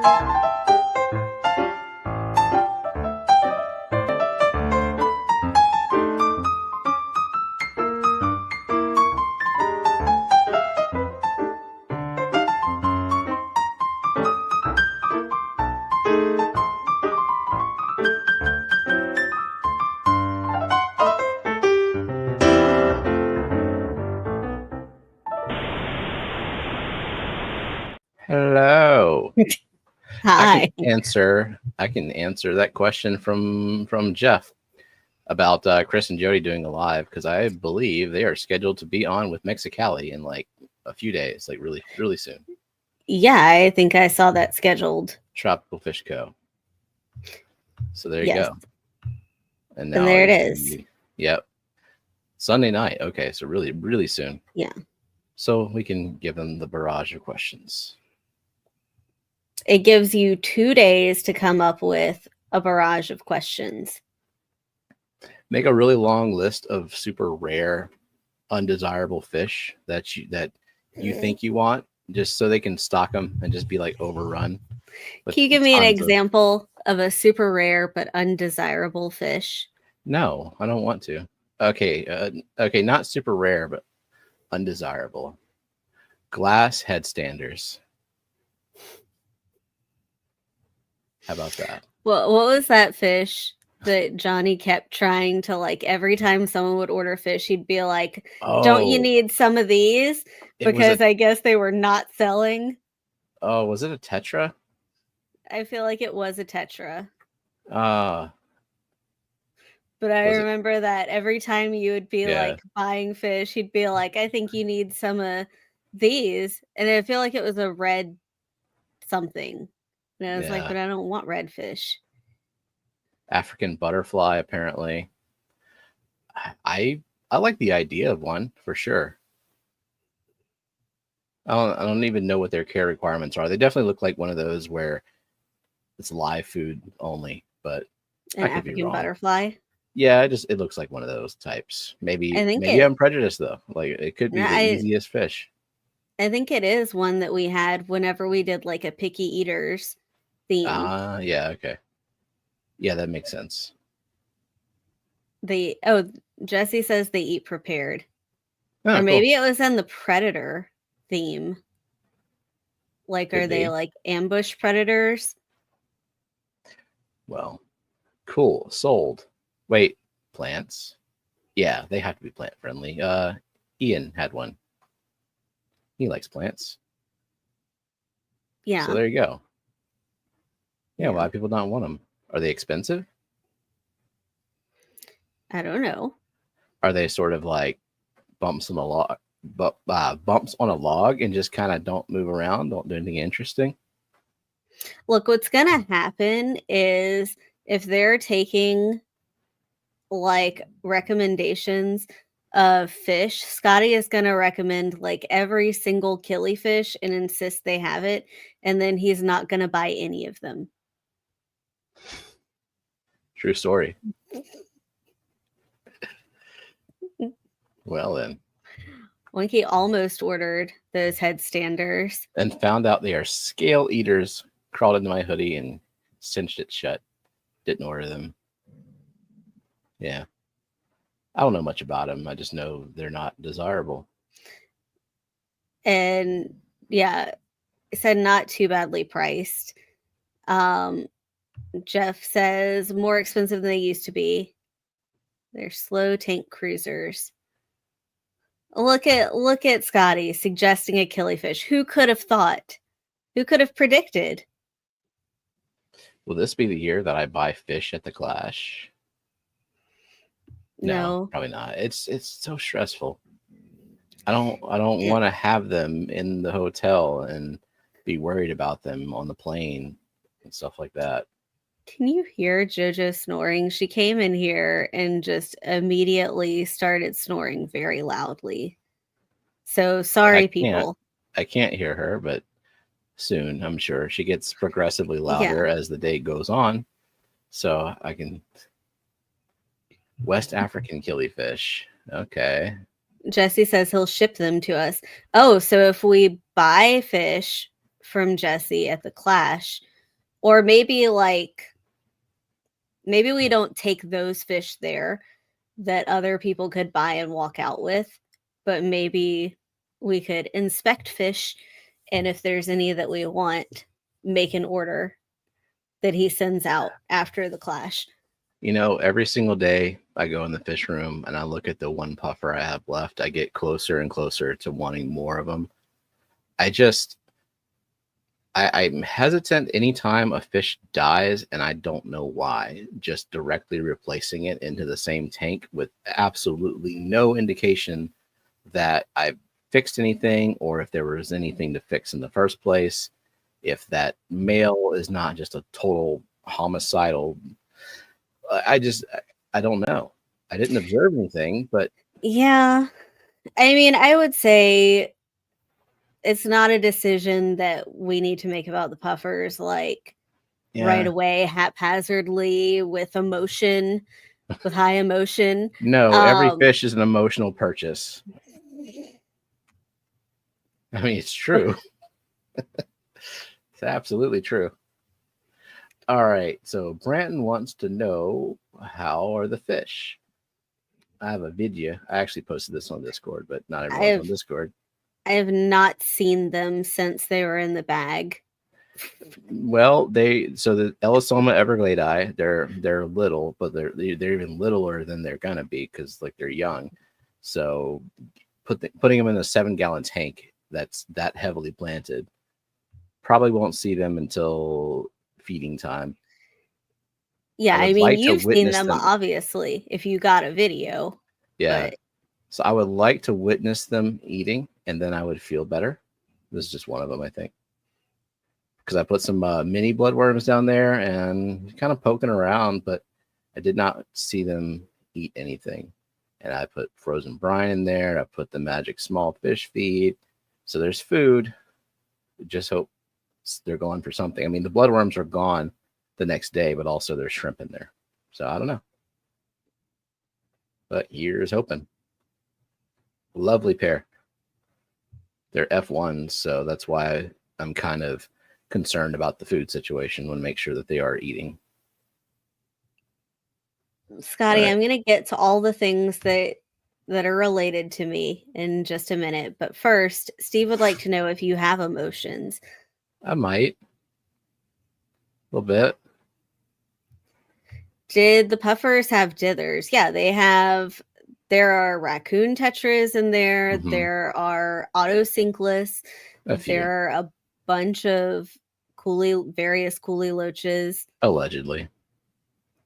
Hello. Hi. I can answer that question from Jeff about Chris and Jody doing a live, because I believe they are scheduled to be on with Mexicali in like a few days, like really soon. Yeah, I think I saw that scheduled. Tropical Fish Co. So there you go. And now there it is. Yep. Sunday night. Okay, so really soon. Yeah. So we can give them the barrage of questions. It gives you 2 days to come up with a barrage of questions. Make a really long list of super rare, undesirable fish that you think you want, just so they can stock them and just be like overrun. Can you give me an example of a super rare but undesirable fish? No, I don't want to. Okay, not super rare but undesirable. Glass headstanders. How about that? Well, what was that fish that Johnny kept trying to, like, every time someone would order fish, he'd be like, don't you need some of these? Because I guess they were not selling. Oh, was it a tetra? I feel like it was a tetra. But I remember that every time you would be like buying fish, he'd be like, I think you need some of these. And I feel like it was a red something. And I was like, but I don't want red fish. African butterfly, apparently. I like the idea of one for sure. I don't even know what their care requirements are. They definitely look like one of those where it's live food only, but an African butterfly. Yeah, it looks like one of those types. Maybe I'm prejudiced though. Like it could be the easiest fish. I think it is one that we had whenever we did like a picky eaters theme. Yeah, okay. Yeah, that makes sense. Jesse says they eat prepared. Oh, or maybe cool. It was in the predator theme. Like, could they like ambush predators? Well, cool. Sold. Wait, plants? Yeah, they have to be plant friendly. Ian had one. He likes plants. Yeah. So there you go. Yeah, why do people not want them? Are they expensive? I don't know. Are they sort of like bumps on a log and just kind of don't move around, don't do anything interesting? Look, what's gonna happen is if they're taking like recommendations of fish, Scotty is gonna recommend like every single killifish and insist they have it, and then he's not gonna buy any of them. True story. Well then. Winky almost ordered those headstanders. And found out they are scale eaters. Crawled into my hoodie and cinched it shut. Didn't order them. Yeah. I don't know much about them. I just know they're not desirable. And yeah, it said not too badly priced. Jeff says more expensive than they used to be. They're slow tank cruisers. Look at Scotty suggesting a killifish. Who could have thought? Who could have predicted? Will this be the year that I buy fish at the Clash? No, probably not. It's so stressful. I don't want to have them in the hotel and be worried about them on the plane and stuff like that. Can you hear JoJo snoring? She came in here and just immediately started snoring very loudly. So sorry, people. I can't hear her, but soon, I'm sure. She gets progressively louder as the day goes on. So I can... West African killifish. Okay. Jesse says he'll ship them to us. Oh, so if we buy fish from Jesse at the Clash, Or maybe maybe we don't take those fish there that other people could buy and walk out with, but maybe we could inspect fish, and if there's any that we want, make an order that he sends out after the clash. You know, every single day I go in the fish room and I look at the one puffer I have left. I get closer and closer to wanting more of them. I'm hesitant anytime a fish dies and I don't know why, just directly replacing it into the same tank with absolutely no indication that I fixed anything or if there was anything to fix in the first place. If that male is not just a total homicidal, I don't know. I didn't observe anything, but yeah, I mean, I would say it's not a decision that we need to make about the puffers right away, haphazardly, with emotion, with high emotion. No, every fish is an emotional purchase. I mean, it's true. It's absolutely true. All right, so Branton wants to know, how are the fish? I have a video. I actually posted this on Discord, but not everyone's on Discord. I have not seen them since they were in the bag. Well, the Ellisoma evergladi, they're little, but they're even littler than they're gonna be because they're young. So putting them in a 7-gallon tank that's that heavily planted, probably won't see them until feeding time. Yeah, I mean, you've seen them obviously if you got a video. Yeah. So I would like to witness them eating, and then I would feel better. This is just one of them, I think. Because I put some mini bloodworms down there and kind of poking around, but I did not see them eat anything. And I put frozen brine in there. I put the magic small fish feed. So there's food. Just hope they're going for something. I mean, the bloodworms are gone the next day, but also there's shrimp in there. So I don't know. But here's hoping. Lovely pair. They're F1s, so that's why I'm kind of concerned about the food situation. Want to make sure that they are eating. Scotty, I'm going to get to all the things that are related to me in just a minute. But first, Steve would like to know if you have emotions. I might. A little bit. Did the puffers have dithers? Yeah, they have. There are raccoon tetras in there. Mm-hmm. There are autocinkless. There are a bunch of various coolie loaches. Allegedly.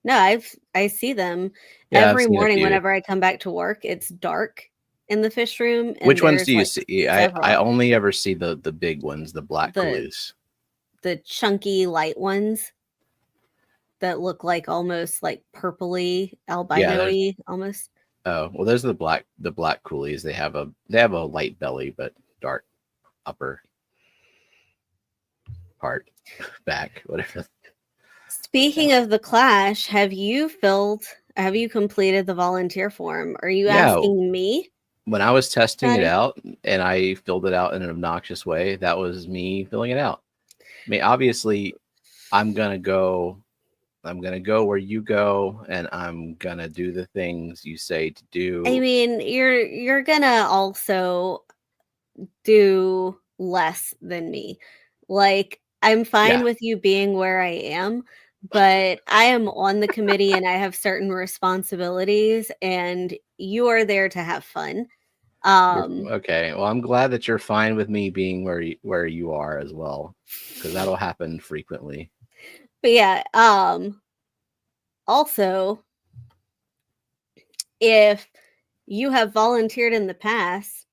No, I see them every morning whenever I come back to work. It's dark in the fish room. And which ones do you see? I only ever see the big ones, the black coolies. The chunky light ones that look like almost like purpley, albino-y almost. Oh, well, those are the black coolies. They have a light belly but dark upper part, back, whatever. Speaking of the clash, have you completed the volunteer form? Are you asking me? When I was testing it out and I filled it out in an obnoxious way, that was me filling it out. I mean, obviously, I'm gonna go where you go, and I'm gonna do the things you say to do. I mean, you're gonna also do less than me. Like, I'm fine with you being where I am, but I am on the committee and I have certain responsibilities, and you are there to have fun. Okay, well, I'm glad that you're fine with me being where you are as well, because that'll happen frequently. But yeah, also, if you have volunteered in the past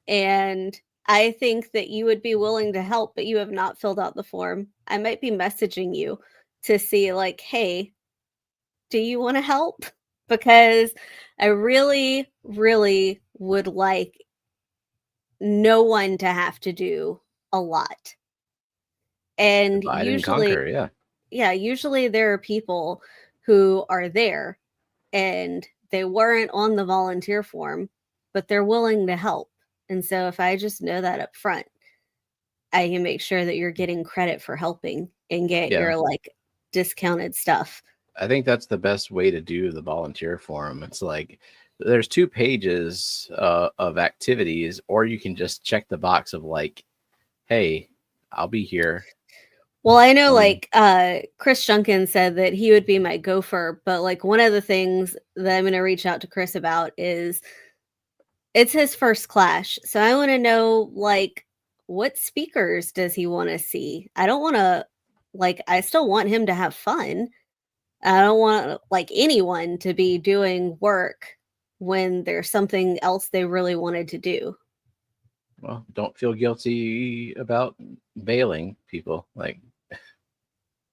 and I think that you would be willing to help, but you have not filled out the form, I might be messaging you to see, like, hey, do you want to help? Because I really, really would like no one to have to do a lot. And usually, usually there are people who are there and they weren't on the volunteer form, but they're willing to help. And so if I just know that up front, I can make sure that you're getting credit for helping and get your like discounted stuff. I think that's the best way to do the volunteer forum. It's like there's 2 pages of activities, or you can just check the box of like, hey, I'll be here. Well, I know like Chris Junkin said that he would be my gopher, but like one of the things that I'm going to reach out to Chris about is it's his first clash. So I want to know like what speakers does he want to see? I don't want to like I still want him to have fun. I don't want like anyone to be doing work when there's something else they really wanted to do. Well, don't feel guilty about bailing people. Like,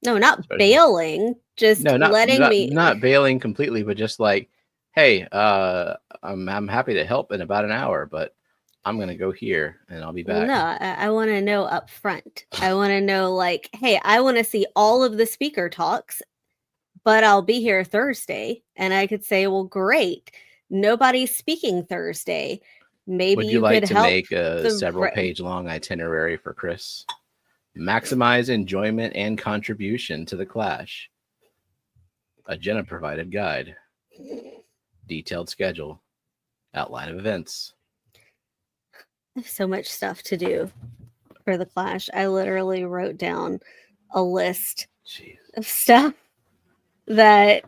no, not bailing, just letting me not bailing completely, but just like, hey, I'm happy to help in about an hour, but I'm gonna go here and I'll be back. No, I want to know up front. I want to know like, hey, I want to see all of the speaker talks, but I'll be here Thursday. And I could say, well, great. Nobody's speaking Thursday. Maybe would you like could to help make a several page long itinerary for Chris? Maximize enjoyment and contribution to the clash. A Jenna provided guide. Detailed schedule. Outline of events. I have so much stuff to do for the clash. I literally wrote down a list of stuff that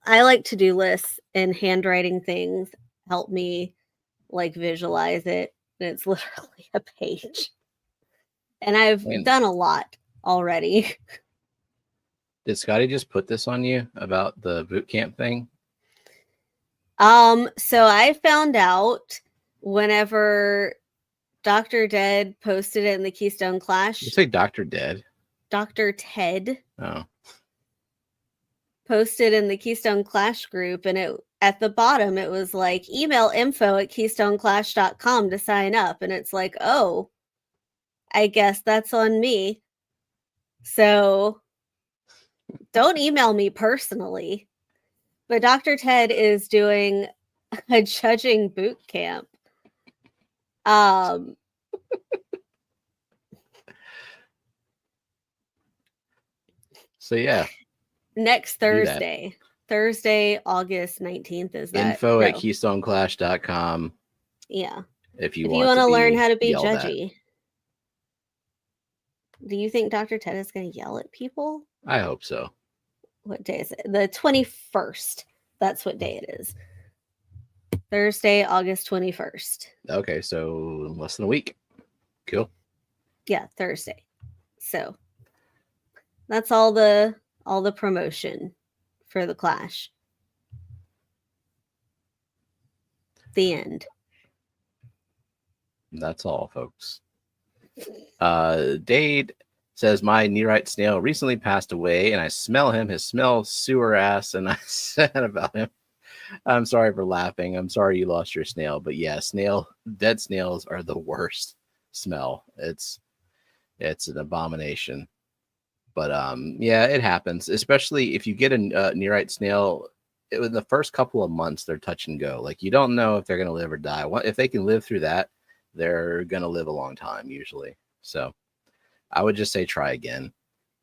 I like to do lists, and handwriting things help me like visualize it. And it's literally a page. And I've done a lot already. Did Scotty just put this on you about the boot camp thing? So I found out whenever Dr. Dead posted it in the Keystone Clash. You say Dr. Dead? Dr. Ted. Oh. Posted in the Keystone Clash group, and it at the bottom it was like email info@keystoneclash.com to sign up, and it's like, oh, I guess that's on me. So don't email me personally. But Dr. Ted is doing a judging boot camp. So yeah. Next Thursday. Thursday, August 19th is that. info@keystoneclash.com. Yeah. If you want to learn how to be judgy. Do you think Dr. Ted is going to yell at people? I hope so. What day is it? The 21st. That's what day it is. Thursday, August 21st. Okay, so less than a week. Cool. Yeah, Thursday. So that's all the promotion for the clash. The end. That's all, folks. Dade says my nearite snail recently passed away, and I smell him. His smell sewer ass, and I said about him. I'm sorry for laughing. I'm sorry you lost your snail, but yeah, dead snails are the worst smell. It's an abomination. But yeah, it happens, especially if you get a nearite snail. In the first couple of months, they're touch and go. Like you don't know if they're going to live or die. If they can live through that, they're going to live a long time usually. So I would just say try again.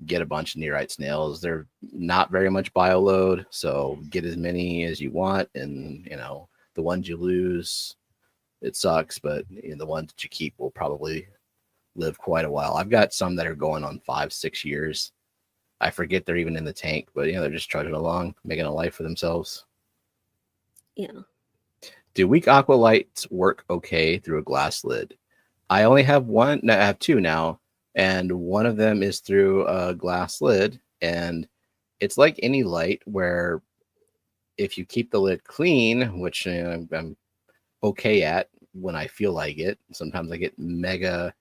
Get a bunch of nearite snails. They're not very much bio load, so get as many as you want. And the ones you lose, it sucks, but the ones that you keep will probably live quite a while. I've got some that are going on 5-6 years. I forget they're even in the tank, but they're just trudging along, making a life for themselves. Yeah. Do weak aqua lights work okay through a glass lid? I only have one. No, I have two now, and one of them is through a glass lid. And it's like any light where if you keep the lid clean, which I'm okay at when I feel like it. Sometimes I get mega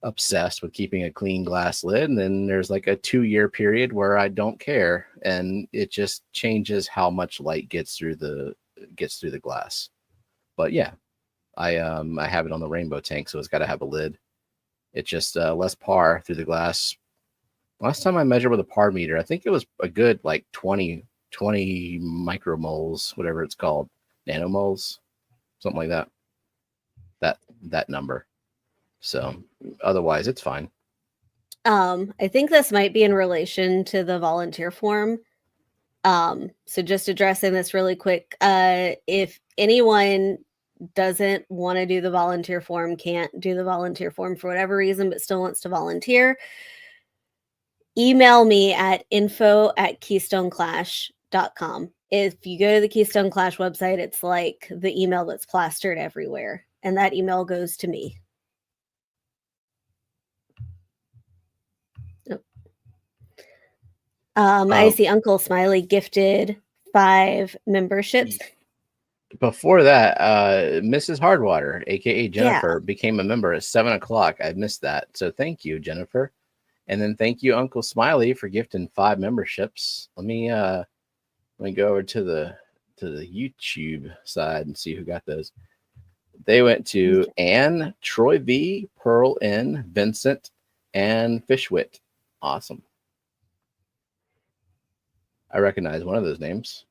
obsessed with keeping a clean glass lid, and then there's like a 2-year period where I don't care, and it just changes how much light gets through the glass. But yeah, I have it on the rainbow tank, so it's got to have a lid. It's just less par through the glass. Last time I measured with a par meter, I think it was a good like 20 micromoles, whatever it's called, nanomoles, something like that. That number. So otherwise, it's fine. I think this might be in relation to the volunteer form. So just addressing this really quick. If anyone doesn't want to do the volunteer form, can't do the volunteer form for whatever reason, but still wants to volunteer, email me at info@keystoneclash.com. If you go to the Keystone Clash website, it's like the email that's plastered everywhere, and that email goes to me. I see Uncle Smiley gifted 5 memberships. Before that, Mrs. Hardwater, aka Jennifer, became a member at 7 o'clock. I missed that, so thank you, Jennifer. And then thank you, Uncle Smiley, for gifting 5 memberships. Let me go over to the YouTube side and see who got those. They went to Anne, Troy V, Pearl N, Vincent, and Fishwit. Awesome. I recognize one of those names.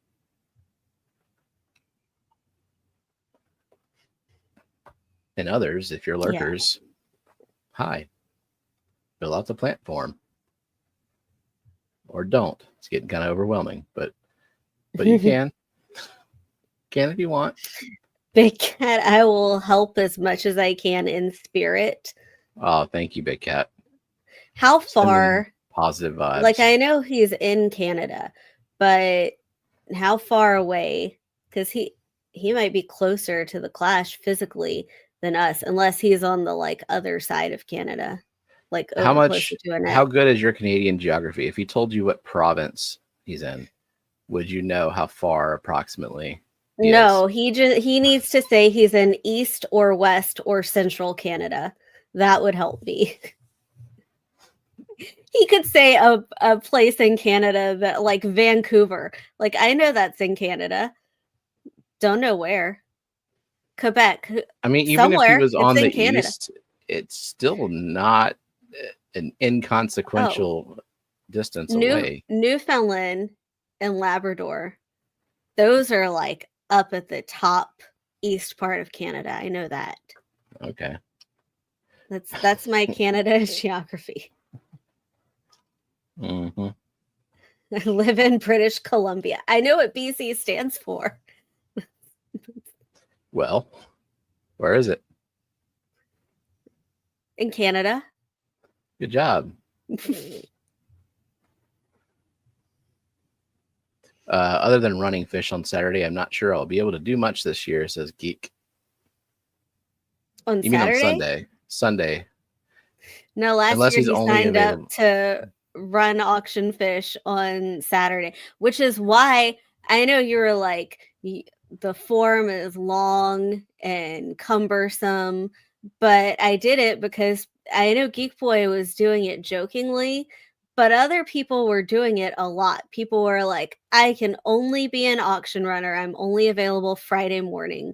And others, if you're lurkers, hi. Fill out the plant form. Or don't. It's getting kind of overwhelming, but you can. Can if you want. Big Cat, I will help as much as I can in spirit. Oh, thank you, Big Cat. How far? Positive vibes. Like, I know he's in Canada, but how far away? Because he might be closer to the Clash physically than us, unless he's on the like other side of Canada. Like, how much? How good is your Canadian geography? If he told you what province he's in, would you know how far approximately? No, he needs to say he's in East or West or Central Canada. That would help me. He could say a place in Canada that, like, Vancouver. Like, I know that's in Canada. Don't know where. Quebec. I mean, even if he was on the east, it's still not an inconsequential distance away. Newfoundland and Labrador. Those are like up at the top east part of Canada. I know that. Okay. That's my Canada geography. Mm-hmm. I live in British Columbia. I know what BC stands for. Well, where is it? In Canada. Good job. Other than running fish on Saturday, I'm not sure I'll be able to do much this year, says Geek. On you Saturday? Mean on Sunday. No, last year he signed up to run auction fish on Saturday, which is why I know you were like, the form is long and cumbersome, but I did it because I know Geek Boy was doing it jokingly, but other people were doing it a lot. People were like, I can only be an auction runner. I'm only available Friday morning.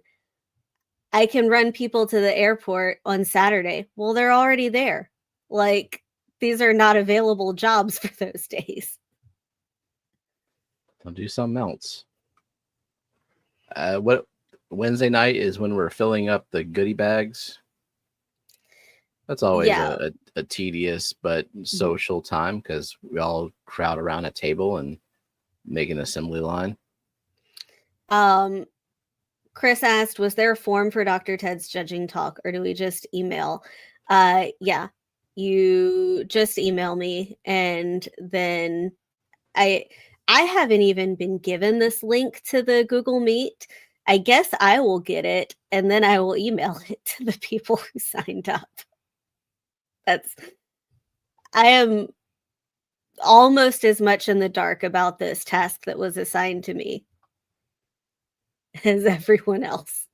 I can run people to the airport on Saturday. Well, they're already there. Like, these are not available jobs for those days. I'll do something else. What Wednesday night is when we're filling up the goodie bags. That's always a tedious but social time because we all crowd around a table and make an assembly line. Chris asked, was there a form for Dr. Ted's judging talk, or do we just email? Yeah, you just email me, and then I haven't even been given this link to the Google Meet. I guess I will get it, and then I will email it to the people who signed up. I am almost as much in the dark about this task that was assigned to me as everyone else.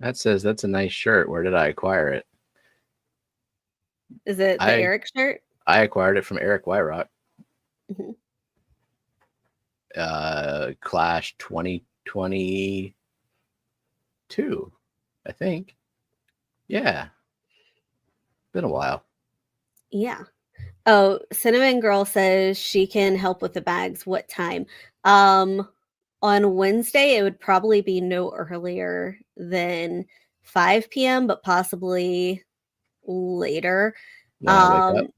That says that's a nice shirt. Where did I acquire it? Is it the Eric shirt? I acquired it from Eric Wyrock. Mm-hmm. Clash 2022, I think. Yeah. Been a while. Yeah. Oh, Cinnamon Girl says she can help with the bags. What time? On Wednesday, it would probably be no earlier than 5 p.m., but possibly later. when I wake up?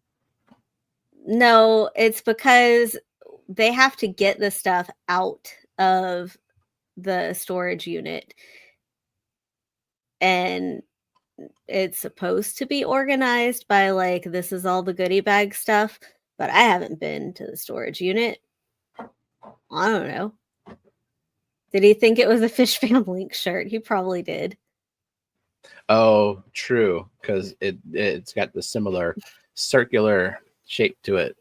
No, it's because they have to get the stuff out of the storage unit. And it's supposed to be organized by like, this is all the goodie bag stuff, but I haven't been to the storage unit. I don't know. Did he think it was a Fishfam link shirt? He probably did. Oh, true, because it's got the similar circular shape to it.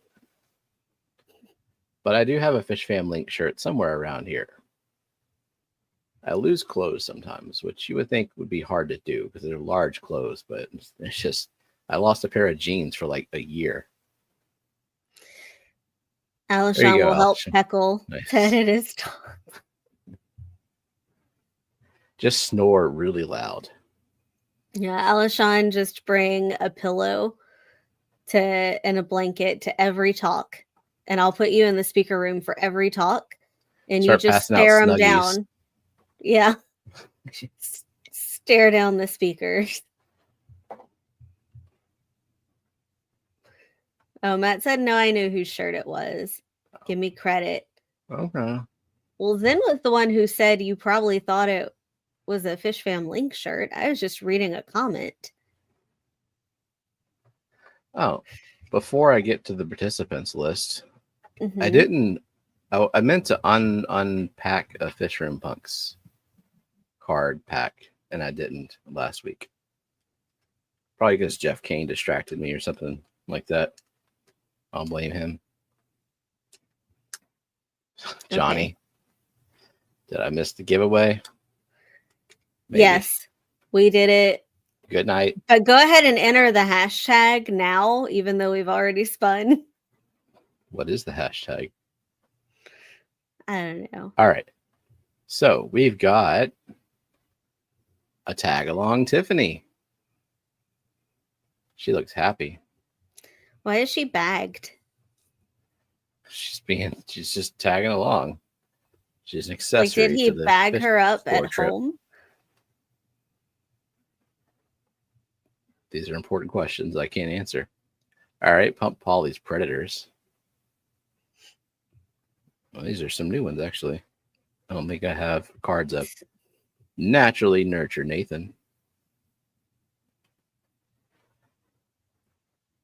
But I do have a Fishfam link shirt somewhere around here. I lose clothes sometimes, which you would think would be hard to do because they're large clothes, but it's just I lost a pair of jeans for like a year. Alishon will help Peckle nice. to edit his talk. Just snore really loud. Yeah, Alishon, just bring a pillow and a blanket to every talk, and I'll put you in the speaker room for every talk, and you just stare them down. Yeah, stare down the speakers. Oh, Matt said no. I knew whose shirt it was. Give me credit. Okay. Well, Zen was the one who said you probably thought it was a Fishfam link shirt. I was just reading a comment. Oh, before I get to the participants list, I didn't. I meant to unpack a Fish Room Punks card pack, and I didn't last week. Probably because Jeff Kane distracted me or something like that. I'll blame him. Johnny, okay. Did I miss the giveaway? Maybe. Yes, we did it. Good night. But go ahead and enter the hashtag now, even though we've already spun. What is the hashtag? I don't know. All right. So we've got a tag along Tiffany. She looks happy. Why is she bagged? She's just tagging along. She's an accessory. Like, did he bag her up at home? These are important questions I can't answer. All right, Pump Polly's Predators. Well, these are some new ones, actually. I don't think I have cards up. Naturally Nurture Nathan.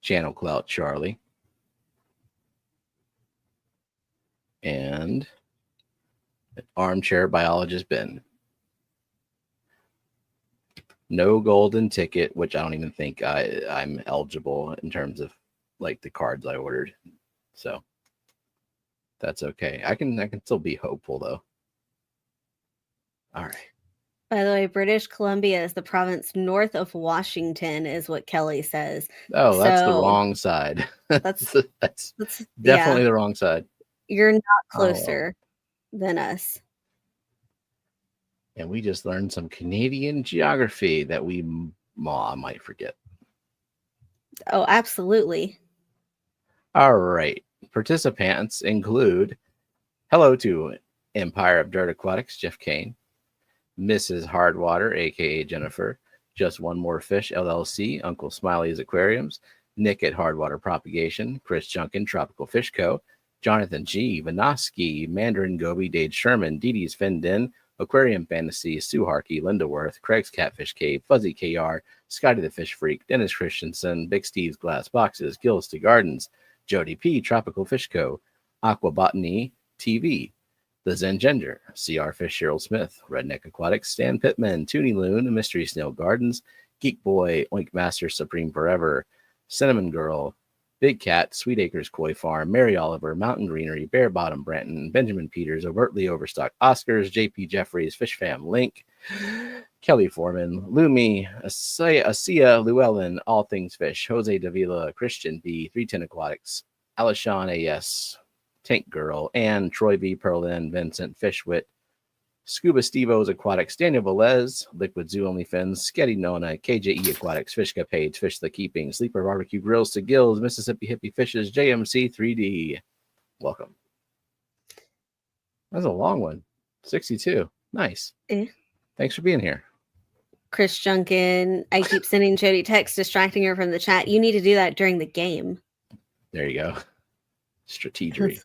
Channel Clout Charlie. And Armchair Biologist Ben. No golden ticket, which I don't even think I'm eligible in terms of like the cards I ordered. So that's okay. I can still be hopeful though. All right. By the way, British Columbia is the province north of Washington, is what Kelly says. Oh, that's the wrong side. That's definitely the wrong side. You're not closer than us. And we just learned some Canadian geography that I might forget. Oh, absolutely. All right. Participants include hello to Empire of Dirt Aquatics, Jeff Kane, Mrs. Hardwater, a.k.a. Jennifer, Just One More Fish, LLC, Uncle Smiley's Aquariums, Nick at Hardwater Propagation, Chris Junkin, Tropical Fish Co., Jonathan G., Vanoski, Mandarin Gobi, Dade Sherman, Dee Dee's Fendin, Aquarium Fantasy, Sue Harkey, Linda Worth, Craig's Catfish Cave, Fuzzy KR, Scotty the Fish Freak, Dennis Christensen, Big Steve's Glass Boxes, Gills to Gardens, Jody P., Tropical Fish Co., Aqua Botany TV, The Zen Gender, CR Fish, Cheryl Smith, Redneck Aquatics, Stan Pittman, Toonie Loon, Mystery Snail Gardens, Geek Boy, Oink Master, Supreme Forever, Cinnamon Girl, Big Cat, Sweet Acres Koi Farm, Mary Oliver, Mountain Greenery, Bear Bottom Branton, Benjamin Peters, Overtly Overstock Oscars, JP Jeffries, Fish Fam Link, Kelly Foreman, Lumi, Asia Llewellyn, All Things Fish, Jose Davila, Christian B, 310 Aquatics, Alishon AS, Tank Girl, and Troy B, Perlin, Vincent Fishwit, Scuba Stevo's Aquatics, Daniel Velez, Liquid Zoo Only Fins, Sketty Nona, KJE Aquatics, Fishka Page, Fish the Keeping, Sleeper Barbecue Grills to Gills, Mississippi Hippie Fishes, JMC 3D. Welcome. That's a long one. 62. Nice. Thanks for being here. Chris Junkin, I keep sending Jody texts, distracting her from the chat. You need to do that during the game. There you go. Strategery.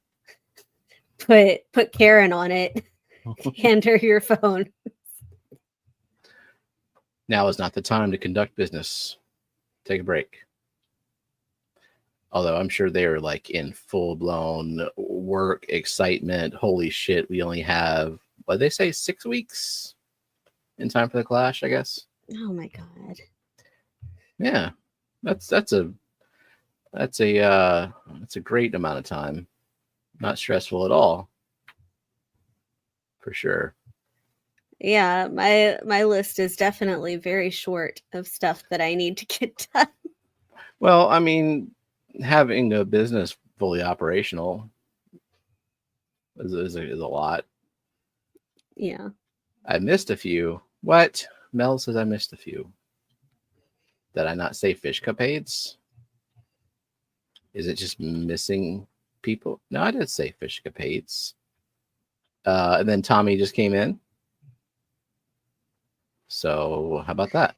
Put Karen on it. Hand her your phone. Now is not the time to conduct business. Take a break. Although I'm sure they are like in full-blown work excitement. Holy shit, we only have, what did they say, 6 weeks in time for the Clash, I guess. Oh my god. Yeah. That's a great amount of time. Not stressful at all. For sure. Yeah, my list is definitely very short of stuff that I need to get done. Well, I mean, having a business fully operational is a lot. Yeah. I missed a few. What? Mel says I missed a few. Did I not say fish capades? Is it just missing people? No, I did say fish capades. And then Tommy just came in. So how about that?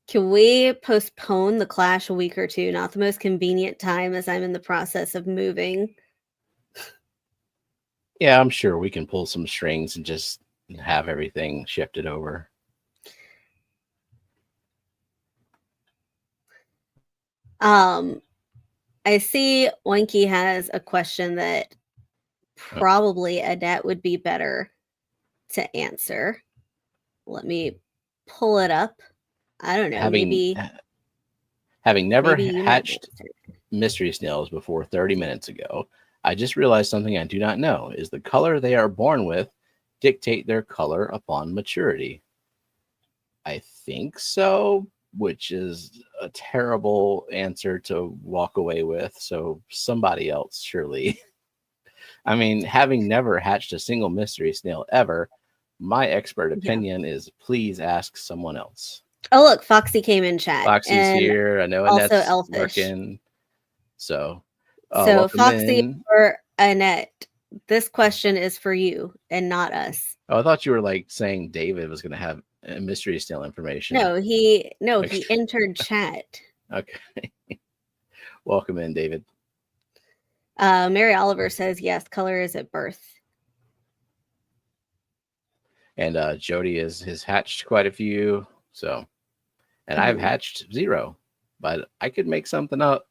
Can we postpone the Clash a week or two? Not the most convenient time as I'm in the process of moving. Yeah, I'm sure we can pull some strings and just have everything shifted over. I see Oinky has a question that probably Adet would be better to answer. Let me pull it up. I don't know. Having never maybe hatched mystery snails before 30 minutes ago, I just realized something I do not know. Is the color they are born with dictate their color upon maturity? I think so, which is a terrible answer to walk away with. So somebody else, surely. I mean, having never hatched a single mystery snail ever, my expert opinion is please ask someone else. Oh, look, Foxy came in chat. Foxy's here. I know also Annette's Elfish. working. So Foxy in. or Annette, this question is for you and not us. Oh, I thought you were like saying David was going to have mystery snail information. No, he entered chat. Okay. Welcome in, David. Mary Oliver says yes, color is at birth. And Jody has hatched quite a few. So, and I've hatched 0, but I could make something up.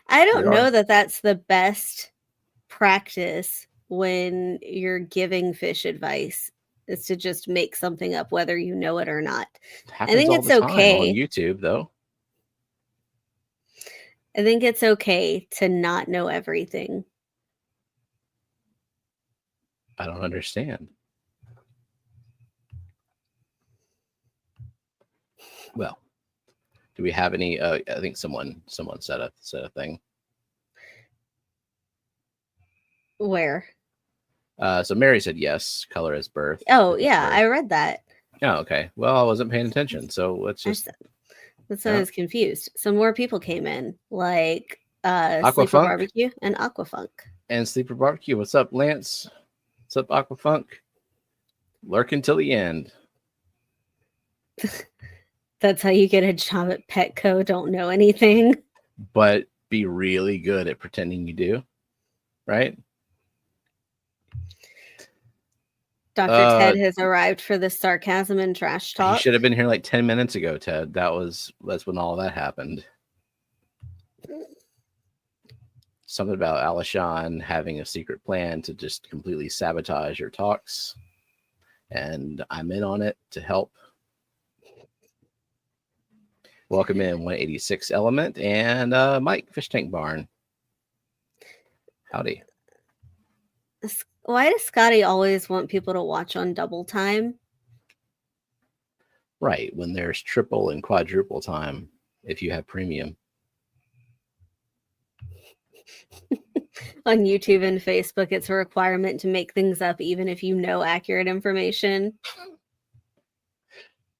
I don't know that that's the best practice when you're giving fish advice, is to just make something up, whether you know it or not. I think it's okay on YouTube, though. I think it's okay to not know everything. I don't understand. Well, do we have any? I think someone said a thing. Where? So Mary said yes, color is birth. Oh yeah, I read that. Oh, okay. Well, I wasn't paying attention, so let's just. That's why I was confused. Some more people came in, like Aquafunk? Sleeper Barbecue and Aquafunk. And Sleeper Barbecue. What's up, Lance? What's up, Aquafunk? Lurking till the end. That's how you get a job at Petco. Don't know anything, but be really good at pretending you do, right? Dr. Ted has arrived for the sarcasm and trash talk. You should have been here like 10 minutes ago, Ted. That's when all that happened. Something about Alishan having a secret plan to just completely sabotage your talks. And I'm in on it to help. Welcome in 186 Element and Mike, Fish Tank Barn. Howdy. Why does Scotty always want people to watch on double time? Right, when there's triple and quadruple time if you have premium. On YouTube and Facebook, it's a requirement to make things up even if you know accurate information.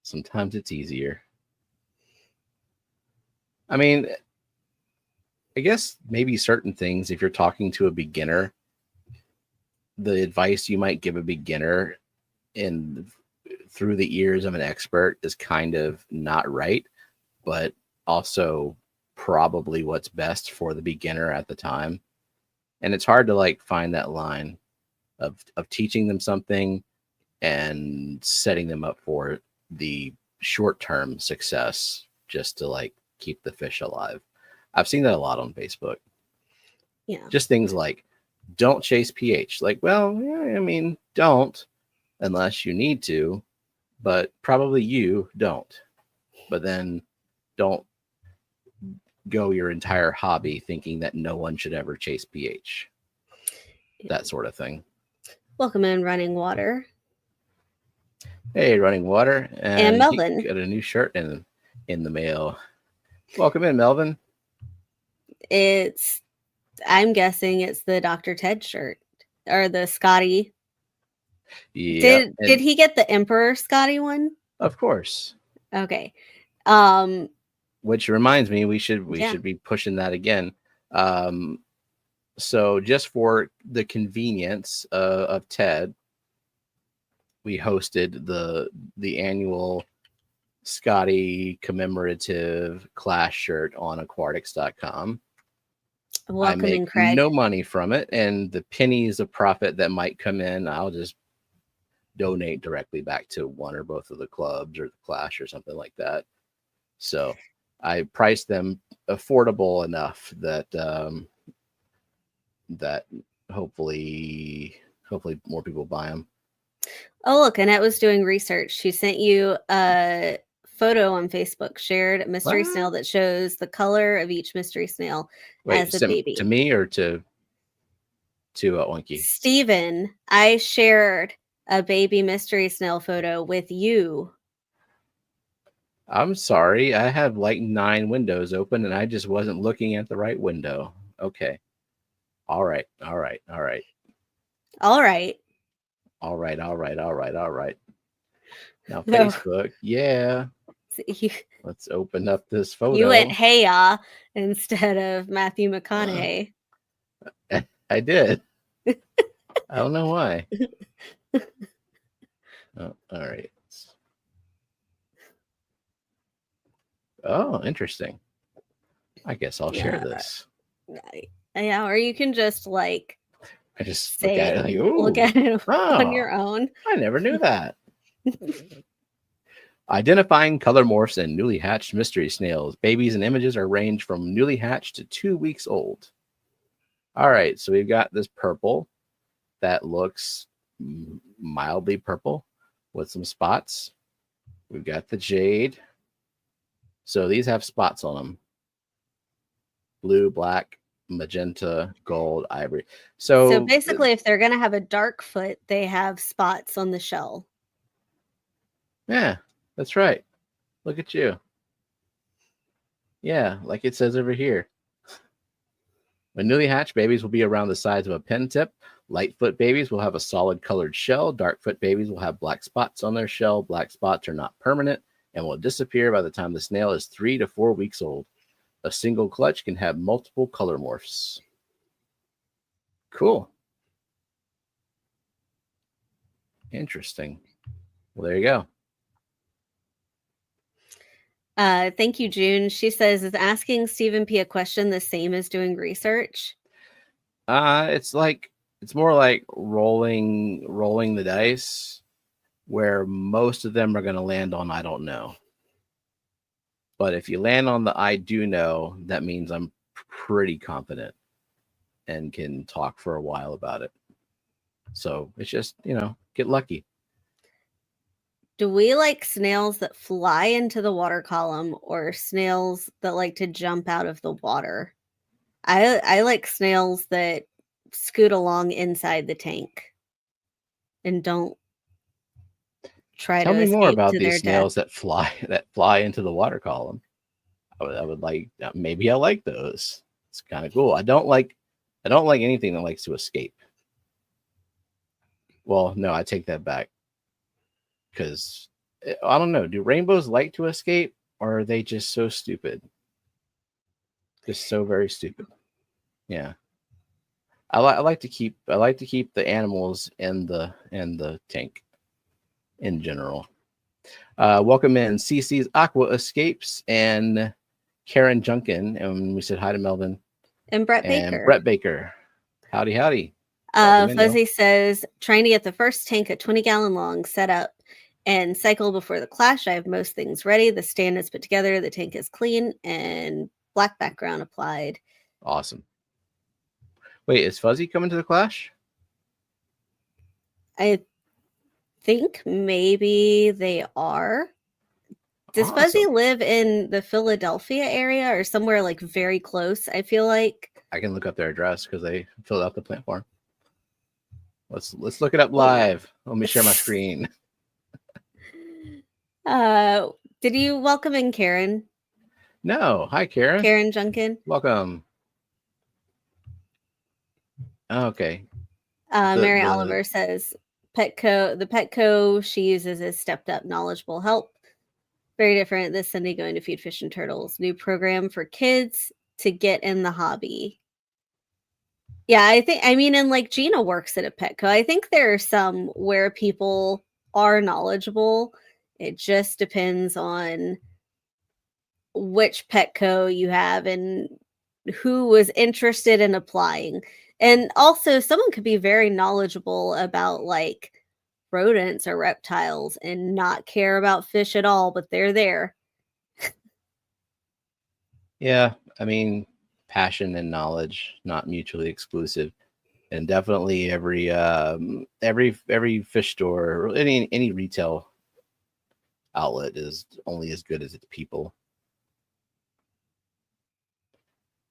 Sometimes it's easier. I mean, I guess maybe certain things, if you're talking to a beginner, the advice you might give a beginner in through the ears of an expert is kind of not right, but also probably what's best for the beginner at the time. And it's hard to like find that line of teaching them something and setting them up for the short-term success just to like keep the fish alive. I've seen that a lot on Facebook. Yeah. Just things like don't chase pH. Like, well, yeah, I mean, don't unless you need to, but probably you don't. But then don't go your entire hobby thinking that no one should ever chase pH. Yeah. That sort of thing. Welcome in, Running Water. Hey, Running Water. And Melvin. Got a new shirt in the mail. Welcome in, Melvin. I'm guessing it's the Dr. Ted shirt or the Scotty. Yeah. Did he get the Emperor Scotty one? Of course. Okay. Which reminds me, we should be pushing that again. So just for the convenience of Ted, we hosted the annual Scotty commemorative Clash shirt on aquatics.com. I make Craig. no money from it, and the pennies of profit that might come in, I'll just donate directly back to one or both of the clubs or the Clash or something like that. So I priced them affordable enough that that hopefully more people buy them. Oh, look, Annette was doing research. She sent you a photo on Facebook, shared a mystery snail that shows the color of each mystery snail as a baby. To me or to Oinky? Steven, I shared a baby mystery snail photo with you. I'm sorry. I have like 9 windows open and I just wasn't looking at the right window. Okay. All right. Now Facebook. Yeah. Let's open up this photo. You went hey instead of Matthew McConaughey. I did. I don't know why. Oh, all right. Oh, interesting. I guess I'll share this. Yeah, or you can just like I just look at it on your own. I never knew that. Identifying color morphs in newly hatched mystery snails. Babies and images are ranged from newly hatched to 2 weeks old. All right, so we've got this purple that looks mildly purple with some spots. We've got the jade. So these have spots on them. Blue, black, magenta, gold, ivory. So basically, if they're going to have a dark foot, they have spots on the shell. Yeah, that's right. Look at you. Yeah, like it says over here. When newly hatched babies will be around the size of a pen tip. Lightfoot babies will have a solid colored shell. Darkfoot babies will have black spots on their shell. Black spots are not permanent and will disappear by the time the snail is 3 to 4 weeks old. A single clutch can have multiple color morphs. Cool. Interesting. Well, there you go. Thank you, June. She says, is asking Stephen P. a question the same as doing research? It's more like rolling the dice, where most of them are going to land on I don't know. But if you land on the I do know, that means I'm pretty confident and can talk for a while about it. So it's just, get lucky. Do we like snails that fly into the water column or snails that like to jump out of the water? I like snails that scoot along inside the tank and don't try Tell to me escape more about to these their snails death. that fly into the water column. I would like, maybe I like those. It's kind of cool. I don't like anything that likes to escape. Well, no, I take that back. Because I don't know. Do rainbows like to escape, or are they just so stupid? Just so very stupid. Yeah. I like to keep the animals in the tank in general. Welcome in CC's Aqua Escapes and Karen Junkin. And we said hi to Melvin. And Brett and Baker. Brett Baker. Howdy, howdy. Welcome in, Fuzzy says, trying to get the first tank at 20-gallon long set up and cycle before the clash. I have most things ready. The stand is put together. The tank is clean and black background applied. Awesome. Wait, is Fuzzy coming to the clash? I think maybe they are. Does Fuzzy live in the Philadelphia area or somewhere like very close? I feel like I can look up their address because they filled out the plant form. Let's look it up live. Let me share my screen. Did you welcome in Karen? No. Hi, Karen. Karen Junkin. Welcome. Okay. Mary Oliver says the Petco she uses is stepped up, knowledgeable help. Very different this Sunday going to feed fish and turtles. New program for kids to get in the hobby. Yeah, and like Gina works at a Petco. I think there are some where people are knowledgeable. It just depends on which Petco you have and who was interested in applying. And also someone could be very knowledgeable about like rodents or reptiles and not care about fish at all, but they're there. Yeah, I mean, passion and knowledge, not mutually exclusive. And definitely every fish store or any retail outlet is only as good as its people.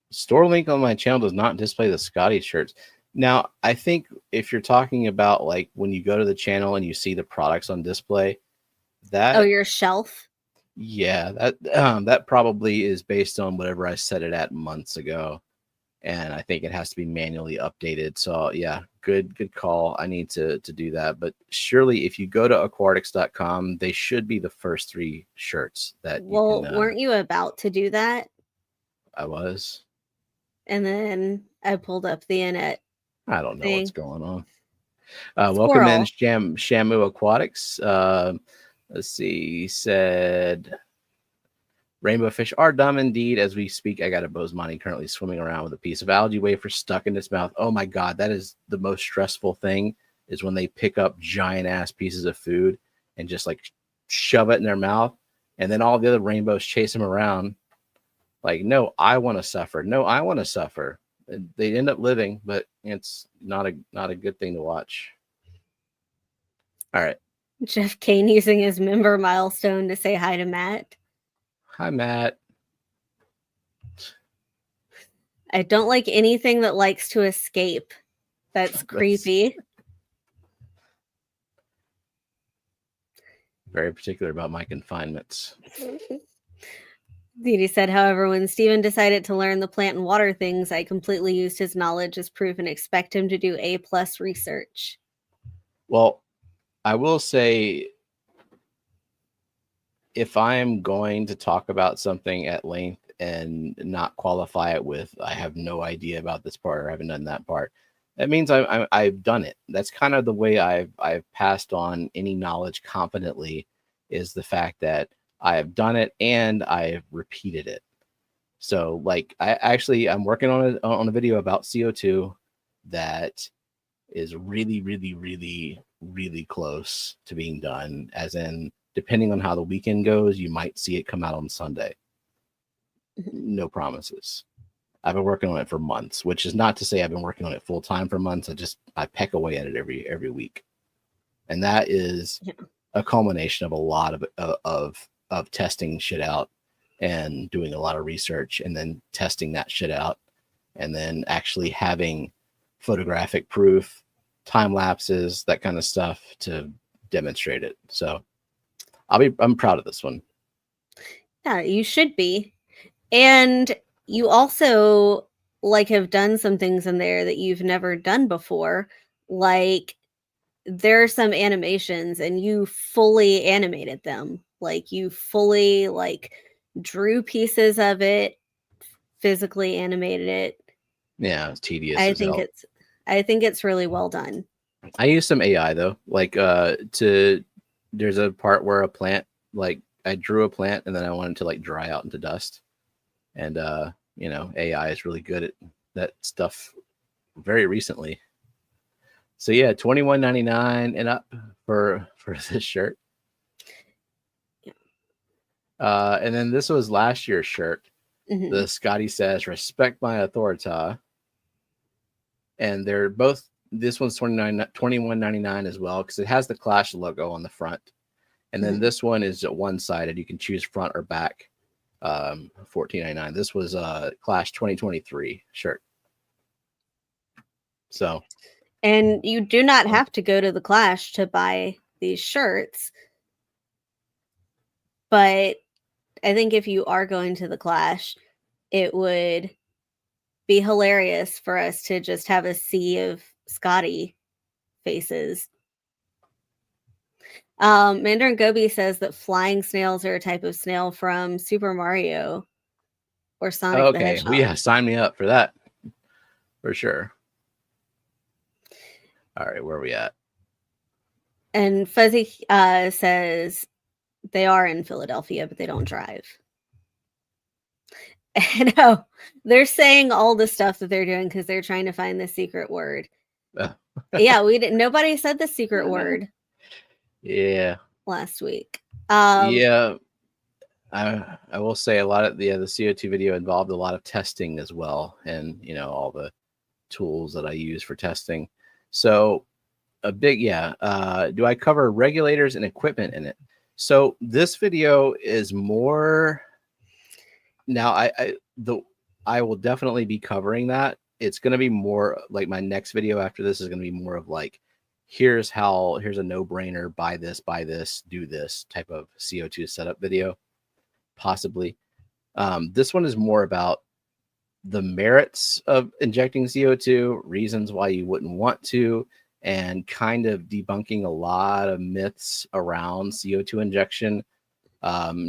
Store link on my channel does not display the Scotty shirts. Now, I think if you're talking about like when you go to the channel and you see the products on display, that your shelf. Yeah, that probably is based on whatever I set it at months ago, and I think it has to be manually updated. So yeah, good call. I need to do that. But surely, if you go to aquatics.com, they should be the first 3 shirts that. Well, you can, weren't you about to do that? I was. And then I pulled up the internet. I don't know what's going on. Welcome in Shamu Aquatics. Let's see. He said, rainbow fish are dumb indeed. As we speak, I got a Bosemani currently swimming around with a piece of algae wafer stuck in its mouth. Oh my God, that is the most stressful thing, is when they pick up giant ass pieces of food and just like shove it in their mouth. And then all the other rainbows chase them around. Like, no, I want to suffer. No, I want to suffer. They end up living, but it's not a good thing to watch. All right. Jeff Kane using his member milestone to say hi to Matt. Hi, Matt. I don't like anything that likes to escape. That's creepy. Very particular about my confinements. Didi said, however, when Steven decided to learn the plant and water things, I completely used his knowledge as proof and expect him to do A+ research. Well, I will say, if I'm going to talk about something at length and not qualify it with, I have no idea about this part or I haven't done that part, that means I've done it. That's kind of the way I've passed on any knowledge confidently, is the fact that I have done it and I've repeated it. So like I'm working on a video about CO2 that is really, really, really, really close to being done. As in, depending on how the weekend goes, you might see it come out on Sunday. No promises. I've been working on it for months, which is not to say I've been working on it full time for months. I peck away at it every week. And that is a culmination of a lot of testing shit out and doing a lot of research and then testing that shit out and then actually having photographic proof, time lapses, that kind of stuff to demonstrate it. So I'm proud of this one. Yeah, you should be. And you also like have done some things in there that you've never done before. Like there are some animations and you fully animated them. Like you fully like drew pieces of it, physically animated it. Yeah, it's tedious. I think it's really well done. I use some AI though, like to there's a part where a plant, like I drew a plant and then I wanted to like dry out into dust. And you know, AI is really good at that stuff very recently. So yeah, $21.99 and up for this shirt. And then this was last year's shirt. Mhm. The Scotty says, "Respect my authority," and they're both. This one's $21.99 as well because it has the Clash logo on the front, and then this one is one sided. You can choose front or back. $14.99. This was Clash 2023 shirt. So, and you do not have to go to the Clash to buy these shirts, but I think if you are going to the Clash, it would be hilarious for us to just have a sea of Scotty faces. Mandarin Gobi says that flying snails are a type of snail from Super Mario or Sonic the okay, Hedgehog. well, yeah, sign me up for that for sure. All right, where are we at? And Fuzzy says they are in Philadelphia, but they don't drive. No, they're saying all the stuff that they're doing because they're trying to find the secret word. Yeah, we didn't. Nobody said the secret word. Yeah. Last week. Yeah. I will say a lot of the CO2 video involved a lot of testing as well, and you know all the tools that I use for testing. So a big do I cover regulators and equipment in it? So this video is more now I will definitely be covering that. It's going to be more like my next video after this is going to be more of like here's a no-brainer, buy this, do this type of CO2 setup video possibly. This one is more about the merits of injecting CO2, reasons why you wouldn't want to, and kind of debunking a lot of myths around CO2 injection.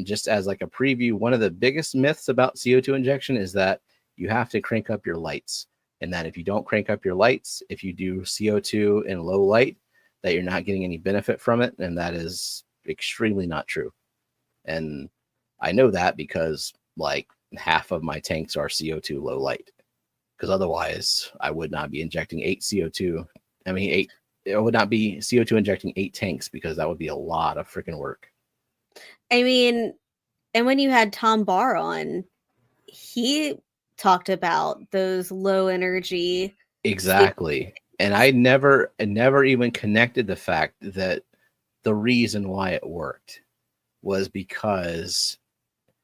Just as like a preview, one of the biggest myths about CO2 injection is that you have to crank up your lights, and that if you don't crank up your lights, if you do CO2 in low light, that you're not getting any benefit from it, and that is extremely not true. And I know that because like half of my tanks are CO2 low light, because otherwise I would not be injecting 8 CO2. I mean, 8, it would not be CO2 injecting 8 tanks because that would be a lot of freaking work. I mean, and when you had Tom Barr on, he talked about those low energy. Exactly. And I never even connected the fact that the reason why it worked was because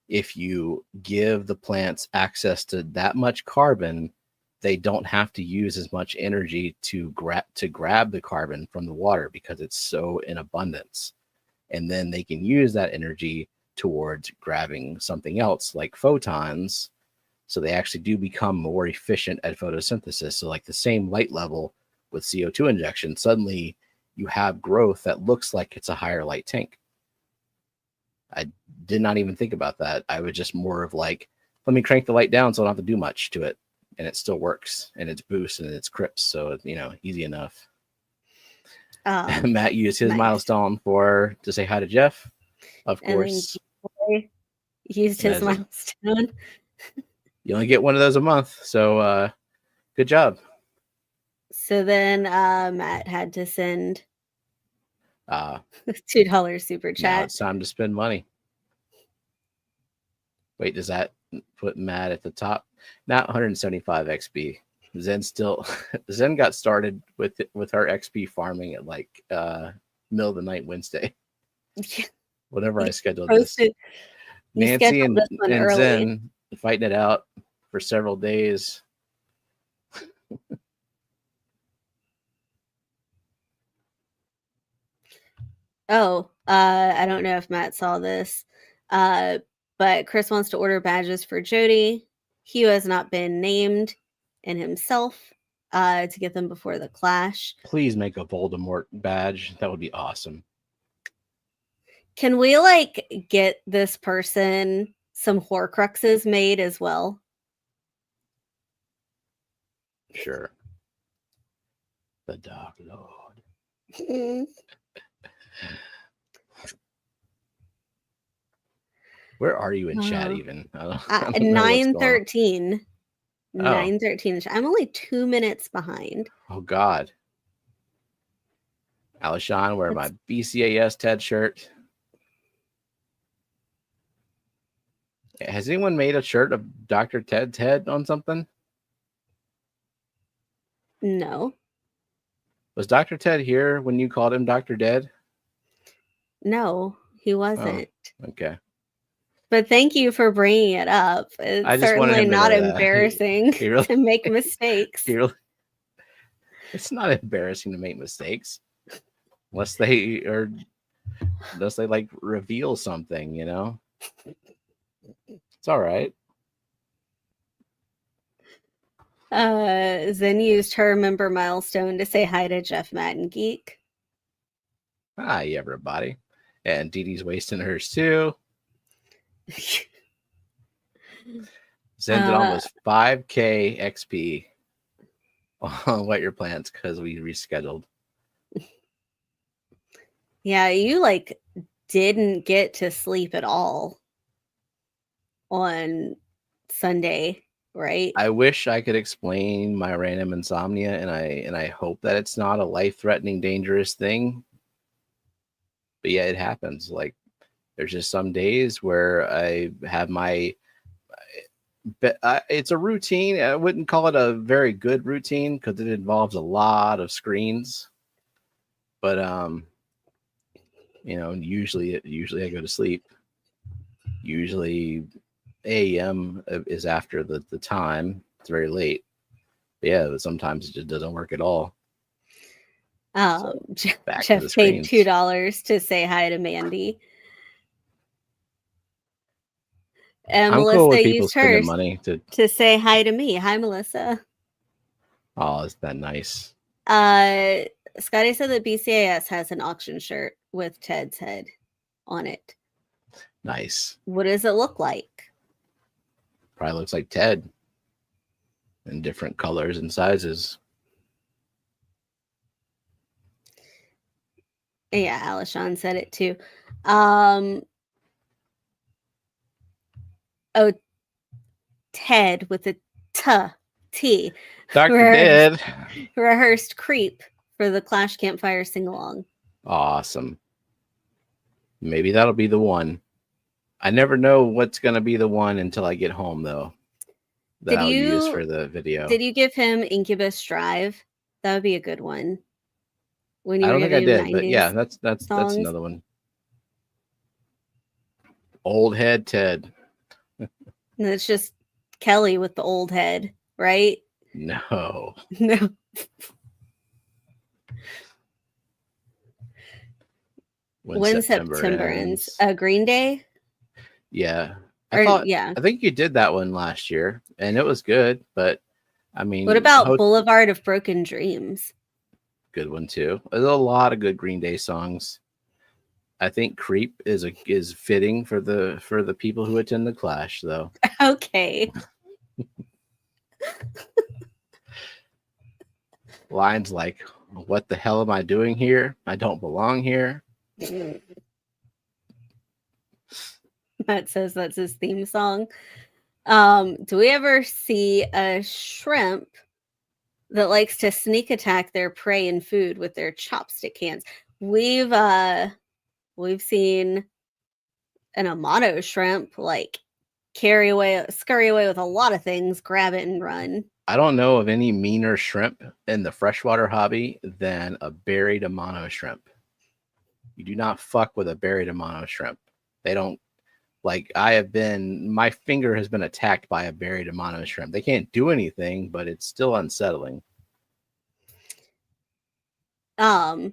if you give the plants access to that much carbon, they don't have to use as much energy to grab the carbon from the water because it's so in abundance. And then they can use that energy towards grabbing something else like photons. So they actually do become more efficient at photosynthesis. So like the same light level with CO2 injection, suddenly you have growth that looks like it's a higher light tank. I did not even think about that. I was just more of like, let me crank the light down so I don't have to do much to it. And it still works, and it's boost and it's crips. So, you know, easy enough. Matt used his milestone to say hi to Jeff. Of course. Used his milestone. You only get one of those a month. So good job. So then Matt had to send $2 super chat. Now it's time to spend money. Wait, does that put Matt at the top? Not 175 XP. Zen got started with her XP farming at like middle of the night Wednesday. Whenever I scheduled this. Nancy and Zen fighting it out for several days. Oh, I don't know if Matt saw this, but Chris wants to order badges for Jody. He has not been named in himself to get them before the Clash. Please make a Voldemort badge. That would be awesome. Can we like get this person some Horcruxes made as well? Sure. The Dark Lord. Where are you in chat Oh. even? I don't know what's going on. 9:13. Oh. 9:13. I'm only 2 minutes behind. Oh God. Alishan, wear my BCAS TED shirt. Has anyone made a shirt of Dr. Ted's head on something? No. Was Dr. Ted here when you called him Dr. Dead? No, he wasn't. Oh, okay. But thank you for bringing it up. It's I just wanted certainly him to not know that. embarrassing He really- to make mistakes. It's not embarrassing to make mistakes unless they like reveal something, you know. It's all right. Zen used her member milestone to say hi to Jeff Madden Geek. Hi, everybody. And Dee Dee's wasting hers too. Zen did almost 5K XP on What Your Plants because we rescheduled. Yeah, you like didn't get to sleep at all on Sunday, right? I wish I could explain my random insomnia, and I hope that it's not a life-threatening, dangerous thing. But yeah, it happens. Like there's just some days where I have my it's a routine. I wouldn't call it a very good routine because it involves a lot of screens. But you know, usually I go to sleep. Usually AM is after the time. It's very late. But yeah, but sometimes it just doesn't work at all. So, Jeff the paid screens. $2 to say hi to Mandy. And I'm Melissa cool with people used spending hers money to say hi to me. Hi, Melissa. Oh, is that nice? Scotty said that BCAS has an auction shirt with Ted's head on it. Nice. What does it look like? Probably looks like Ted in different colors and sizes. Yeah, Alishan said it too. Ted with a T. Dr. Dead. Rehearsed creep for the Clash Campfire sing-along. Awesome. Maybe that'll be the one. I never know what's going to be the one until I get home, though. That I'll use for the video. Did you give him Incubus Drive? That would be a good one. When you I don't think I did, but yeah, that's another one. Old head Ted. And it's just Kelly with the old head, right? No. No. When September ends. Green Day? Yeah. I think you did that one last year, and it was good, but I mean, what about Boulevard of Broken Dreams? Good one too. There's a lot of good Green Day songs. I think Creep is fitting for the people who attend the Clash, though. Okay. Lines like, "What the hell am I doing here? I don't belong here." Matt says that's his theme song. Do we ever see a shrimp that likes to sneak attack their prey and food with their chopstick hands? We've seen an Amano shrimp like scurry away with a lot of things, grab it and run. I don't know of any meaner shrimp in the freshwater hobby than a buried Amano shrimp. You do not fuck with a buried Amano shrimp. They don't. Like, my finger has been attacked by a buried Amano shrimp. They can't do anything, but it's still unsettling. Can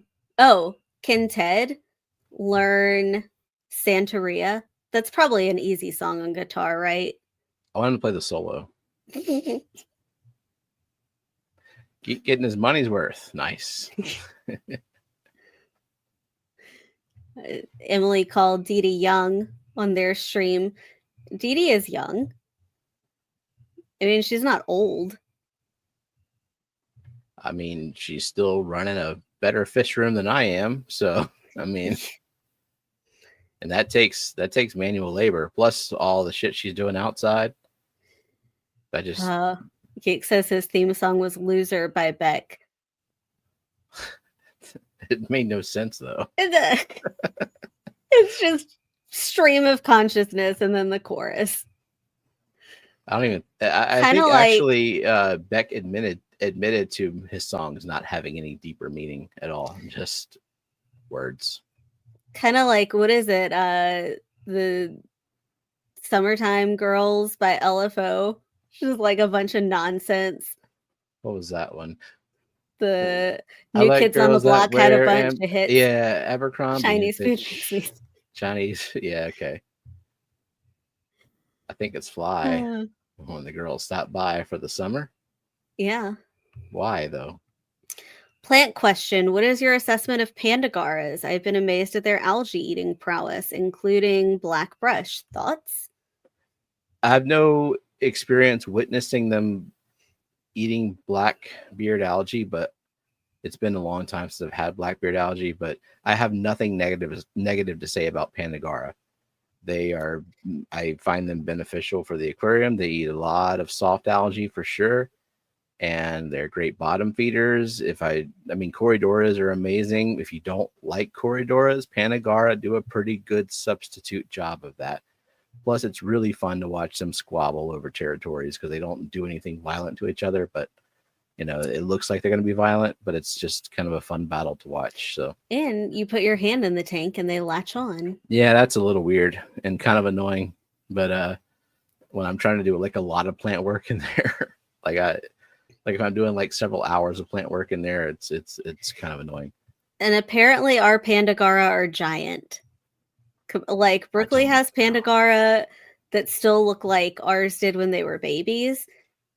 Ted learn Santeria? That's probably an easy song on guitar, right? I want him to play the solo. Keep getting his money's worth. Nice. Emily called Dee Dee young on their stream. Dee Dee is young. I mean, she's not old. I mean, she's still running a better fish room than I am. So, I mean. and that takes manual labor plus all the shit she's doing outside. I just Geek says his theme song was "Loser" by Beck. It made no sense though. It's just stream of consciousness and then the chorus. I don't even. I think like, actually Beck admitted to his songs not having any deeper meaning at all, just words. Kind of like, what is it? The Summertime Girls by LFO. Just like a bunch of nonsense. What was that one? The New Kids on the Block had a bunch of hits. Yeah, Abercrombie. Chinese. Yeah, okay. I think it's Fly. When the girls stop by for the summer. Yeah. Why though? Plant question. What is your assessment of pandagoras? I've been amazed at their algae eating prowess, including black brush. Thoughts? I have no experience witnessing them eating blackbeard algae, but it's been a long time since I've had blackbeard algae, but I have nothing negative to say about pandagora. I find them beneficial for the aquarium. They eat a lot of soft algae for sure, and they're great bottom feeders. Corydoras are amazing. If you don't like Corydoras, pandagora do a pretty good substitute job of that. Plus, it's really fun to watch them squabble over territories because they don't do anything violent to each other, but it looks like they're going to be violent, but it's just kind of a fun battle to watch. So, and you put your hand in the tank and they latch on. Yeah, that's a little weird and kind of annoying. But when I'm trying to do like a lot of plant work in there, if I'm doing like several hours of plant work in there, it's kind of annoying. And apparently, our pandagora are giant. Like Berkeley has pandagora that still look like ours did when they were babies.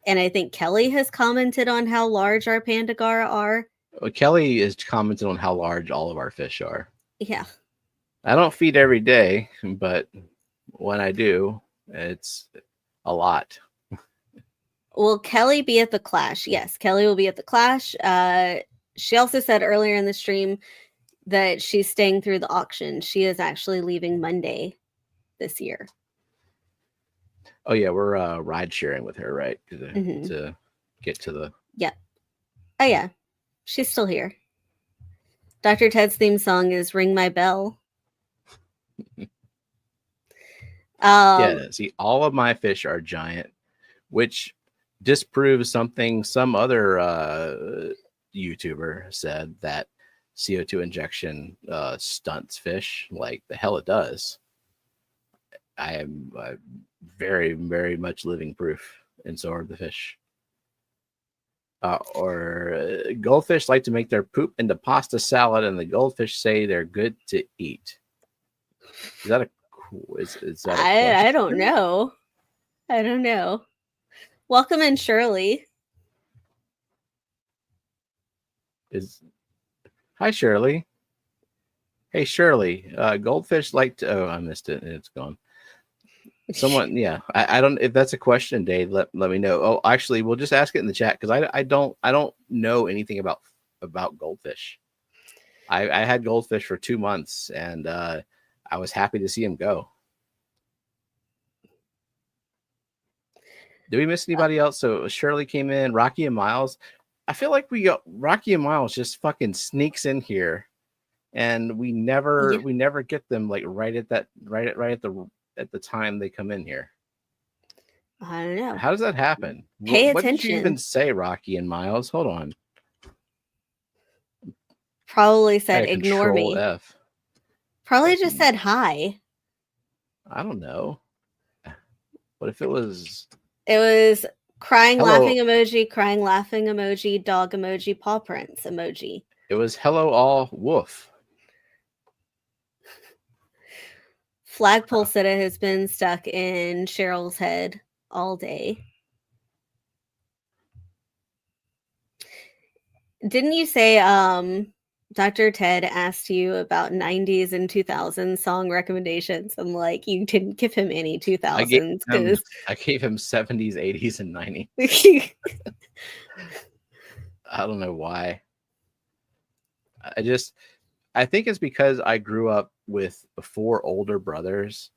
And I think Kelly has commented on how large our pandagora are. Well, Kelly has commented on how large all of our fish are. Yeah. I don't feed every day, but when I do, it's a lot. Will Kelly be at the Clash? Yes, Kelly will be at the Clash. She also said earlier in the stream that she's staying through the auction. She is actually leaving Monday this year. Oh yeah, we're ride sharing with her, right? To get to the. Yeah. Oh yeah, she's still here. Dr. Ted's theme song is "Ring My Bell." Yeah. See, all of my fish are giant, which disproves something some other YouTuber said, that CO2 injection stunts fish. Like the hell it does. I am very, very much living proof, and so are the fish. Or goldfish like to make their poop into pasta salad, and the goldfish say they're good to eat. Is that a I don't know. I don't know. Welcome in, Shirley. Hi, Shirley. Hey, Shirley. Goldfish like to. Oh, I missed it. It's gone. Someone, yeah. I don't. If that's a question, Dave, let me know. Oh, actually, we'll just ask it in the chat because I don't know anything about goldfish. I had goldfish for 2 months, and I was happy to see him go. Did we miss anybody else? So Shirley came in. Rocky and Miles. I feel like Rocky and Miles just fucking sneaks in here, and we never get them like right at the time they come in here. I don't know. How does that happen? Pay attention. What did you even say, Rocky and Miles? Hold on. Probably said ignore me. F. Probably just said hi. I don't know. What if it was? It was crying, hello. laughing emoji, dog emoji, paw prints emoji. It was hello all woof. Flagpole Sitta has been stuck in Cheryl's head all day. Didn't you say Dr. Ted asked you about 90s and 2000s song recommendations? I'm like, you didn't give him any 2000s. I gave him 70s, 80s, and 90s. I don't know why. I think it's because I grew up with 4 older brothers,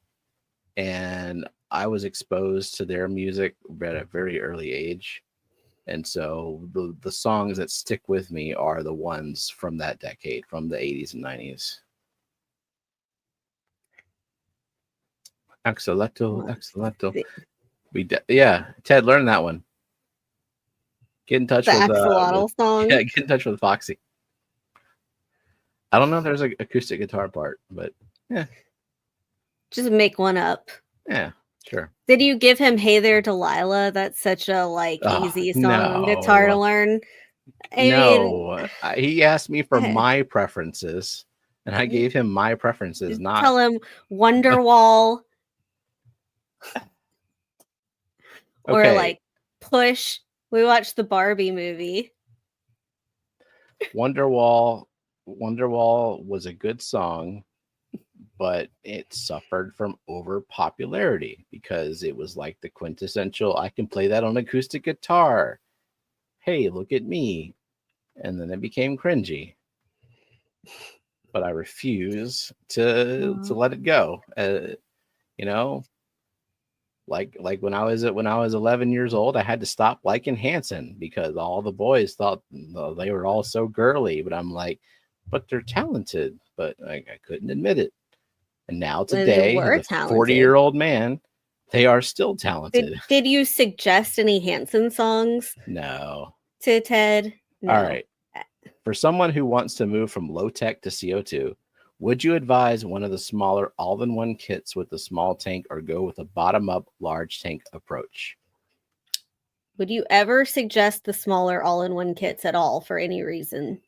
and I was exposed to their music at a very early age. And so the songs that stick with me are the ones from that decade, from the 80s and 90s. Excellento. Yeah, Ted, learn that one. Get in touch The with axolotl song. yeah, get in touch with Foxy. I don't know if there's an acoustic guitar part, but yeah. Just make one up. Yeah, sure. Did you give him "Hey There, Delilah"? That's such a easy song on guitar to learn. He asked me for my preferences, and I gave him my preferences. Not tell him Wonderwall or like Push. We watched the Barbie movie. Wonderwall was a good song, but it suffered from overpopularity because it was like the quintessential, I can play that on acoustic guitar. Hey, look at me. And then it became cringy. But I refuse to let it go. You know, like when I was 11 years old, I had to stop liking Hanson because all the boys thought they were all so girly. But I'm like, but they're talented. But I couldn't admit it. And now today, as a 40-year-old man, they are still talented. Did you suggest any Hanson songs? No. To Ted? No. All right. For someone who wants to move from low tech to CO2, would you advise one of the smaller all-in-one kits with the small tank or go with a bottom-up large tank approach? Would you ever suggest the smaller all-in-one kits at all for any reason?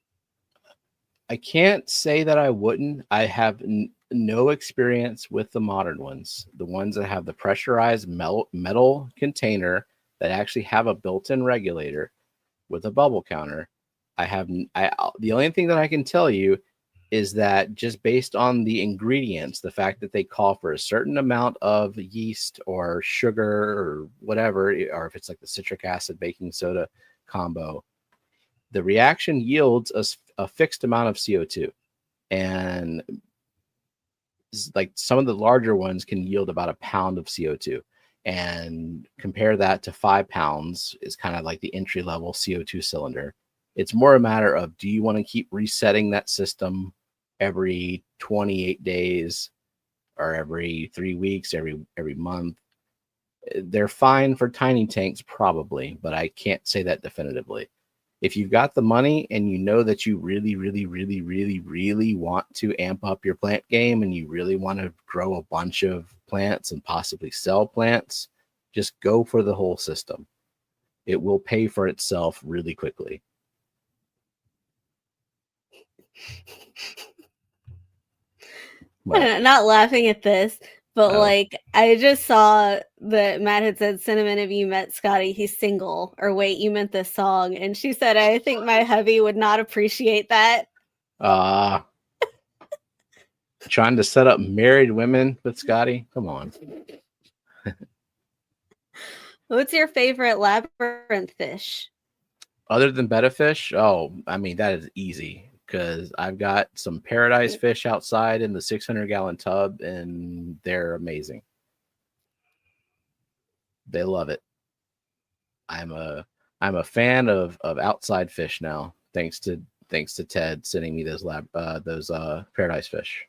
I can't say that I wouldn't. I have no experience with the modern ones. The ones that have the pressurized metal container that actually have a built-in regulator with a bubble counter. The only thing that I can tell you is that just based on the ingredients, the fact that they call for a certain amount of yeast or sugar or whatever, or if it's like the citric acid baking soda combo, the reaction yields a fixed amount of CO2. And like some of the larger ones can yield about 1 pound of CO2. And compare that to 5 pounds is kind of like the entry level CO2 cylinder. It's more a matter of, do you want to keep resetting that system every 28 days or every 3 weeks, every month? They're fine for tiny tanks probably, but I can't say that definitively. If you've got the money and you know that you really, really, really, really, really want to amp up your plant game and you really want to grow a bunch of plants and possibly sell plants, just go for the whole system. It will pay for itself really quickly. I'm not laughing at this, but I just saw that Matt had said, Cinnamon, have you met Scotty? He's single. Or wait, you meant this song. And she said, I think my hubby would not appreciate that. Trying to set up married women with Scotty? Come on. What's your favorite labyrinth fish? Other than betta fish? Oh, I mean, that is easy because I've got some paradise fish outside in the 600-gallon tub, and they're amazing. They love it. I'm a fan of outside fish now, thanks to Ted sending me those paradise fish.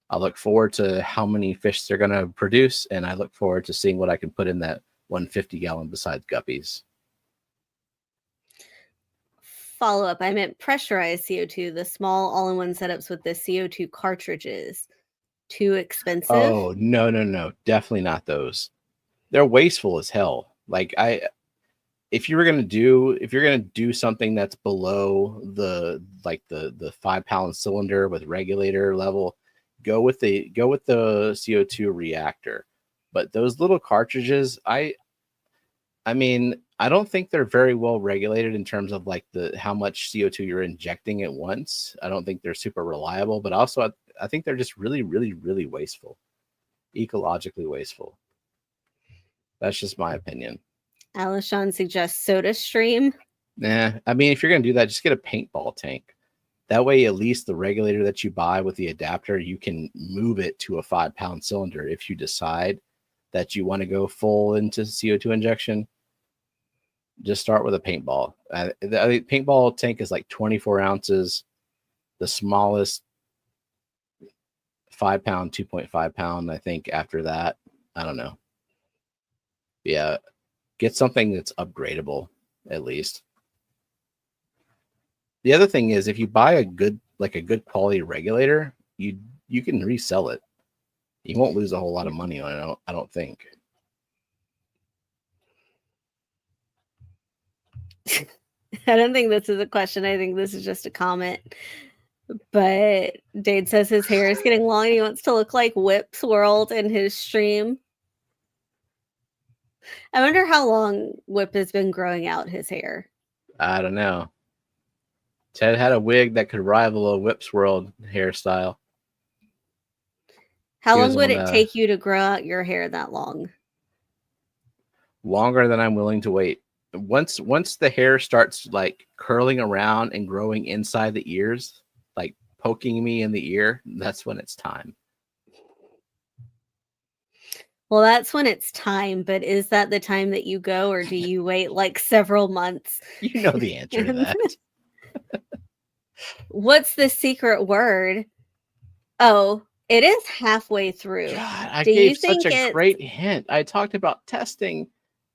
I look forward to how many fish they're going to produce, and I look forward to seeing what I can put in that 150-gallon besides guppies. Follow up. I meant pressurized CO2, the small all-in-one setups with the CO2 cartridges. Too expensive? Oh, no. Definitely not those. They're wasteful as hell. Like if you're gonna do something that's below the 5 pound cylinder with regulator level, go with the CO2 reactor. But those little cartridges, I mean, I don't think they're very well regulated in terms of like how much CO2 you're injecting at once. I don't think they're super reliable, but also I think they're just really, really, really wasteful, ecologically wasteful. That's just my opinion. Alishon suggests Soda Stream. Nah, I mean, if you're gonna do that, just get a paintball tank. That way, at least the regulator that you buy with the adapter, you can move it to a 5-pound cylinder if you decide that you want to go full into CO2 injection. Just start with a paintball. The paintball tank is like 24 ounces. The smallest 5-pound, 2.5 pound. I think after that, I don't know. Yeah, get something that's upgradable at least. The other thing is, if you buy a good quality regulator, you can resell it. You won't lose a whole lot of money on it. I don't think. I don't think this is a question. I think this is just a comment. But Dade says his hair is getting long and he wants to look like Whip's World in his stream. I wonder how long Whip has been growing out his hair. I don't know. Ted had a wig that could rival a Whip's World hairstyle. How long would it take you to grow out your hair that long? Longer than I'm willing to wait. Once the hair starts like curling around and growing inside the ears, like poking me in the ear, that's when it's time. Well, that's when it's time, but is that the time that you go, or do you wait like several months? You know the answer to that. What's the secret word? Oh, it is halfway through. God, I gave such a great hint. I talked about testing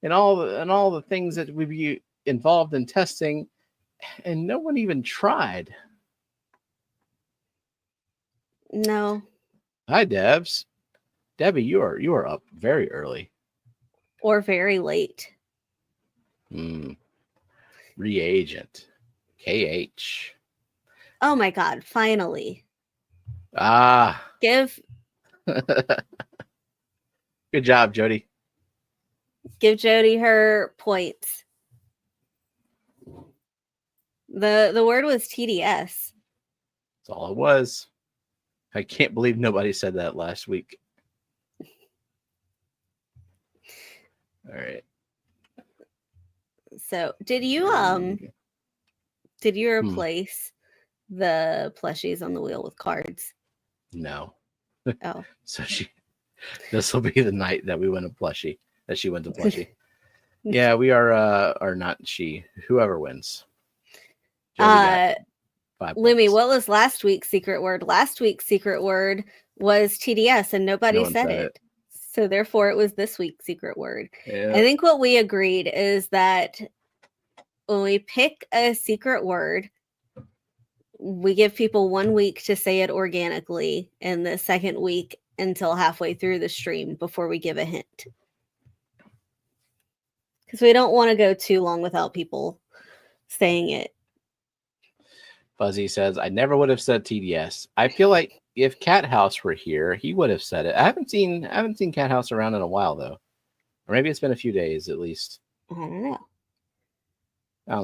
and all the things that would be involved in testing, and no one even tried. No. Hi, Debs. Debbie, you are up very early. Or very late. Reagent. KH. Oh my God, finally. Give. Good job, Jody. Give Jody her points. The word was TDS. That's all it was. I can't believe nobody said that last week. All right. So did you replace the plushies on the wheel with cards? No. Oh. So this will be the night that we went to plushie. That she went to plushie. Yeah, we are not she. Whoever wins. Limmy, what was last week's secret word? Last week's secret word was TDS, and nobody said it. So therefore, it was this week's secret word. Yeah. I think what we agreed is that when we pick a secret word, we give people 1 week to say it organically, and the second week until halfway through the stream before we give a hint. Because we don't want to go too long without people saying it. Fuzzy says, I never would have said TDS. I feel like if Cat House were here, he would have said it. I haven't seen Cat House around in a while, though. Or maybe it's been a few days at least. I don't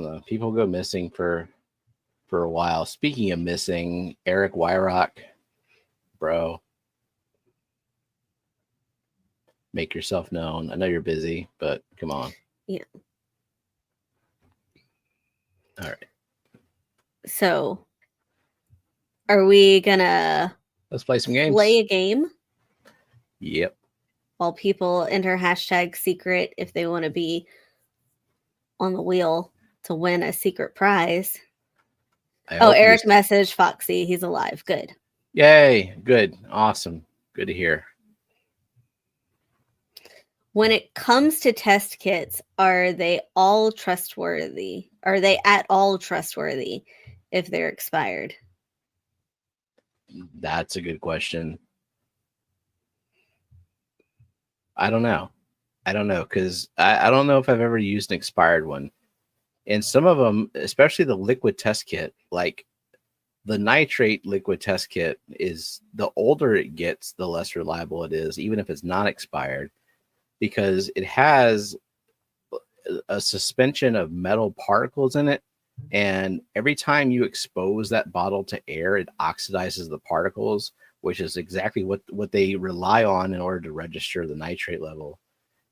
know. People go missing for a while. Speaking of missing, Eric Wyrock, bro. Make yourself known. I know you're busy, but come on. Yeah. All right. So, are we gonna let's play some games? Play a game? Yep. While people enter hashtag secret if they want to be on the wheel to win a secret prize. Eric messaged Foxy. He's alive. Good. Yay. Good. Awesome. Good to hear. When it comes to test kits, are they all trustworthy? Are they at all trustworthy if they're expired? That's a good question. I don't know because I don't know if I've ever used an expired one. And some of them, especially the liquid test kit, like the nitrate liquid test kit, is the older it gets, the less reliable it is, even if it's not expired, because it has a suspension of metal particles in it. And every time you expose that bottle to air, it oxidizes the particles, which is exactly what they rely on in order to register the nitrate level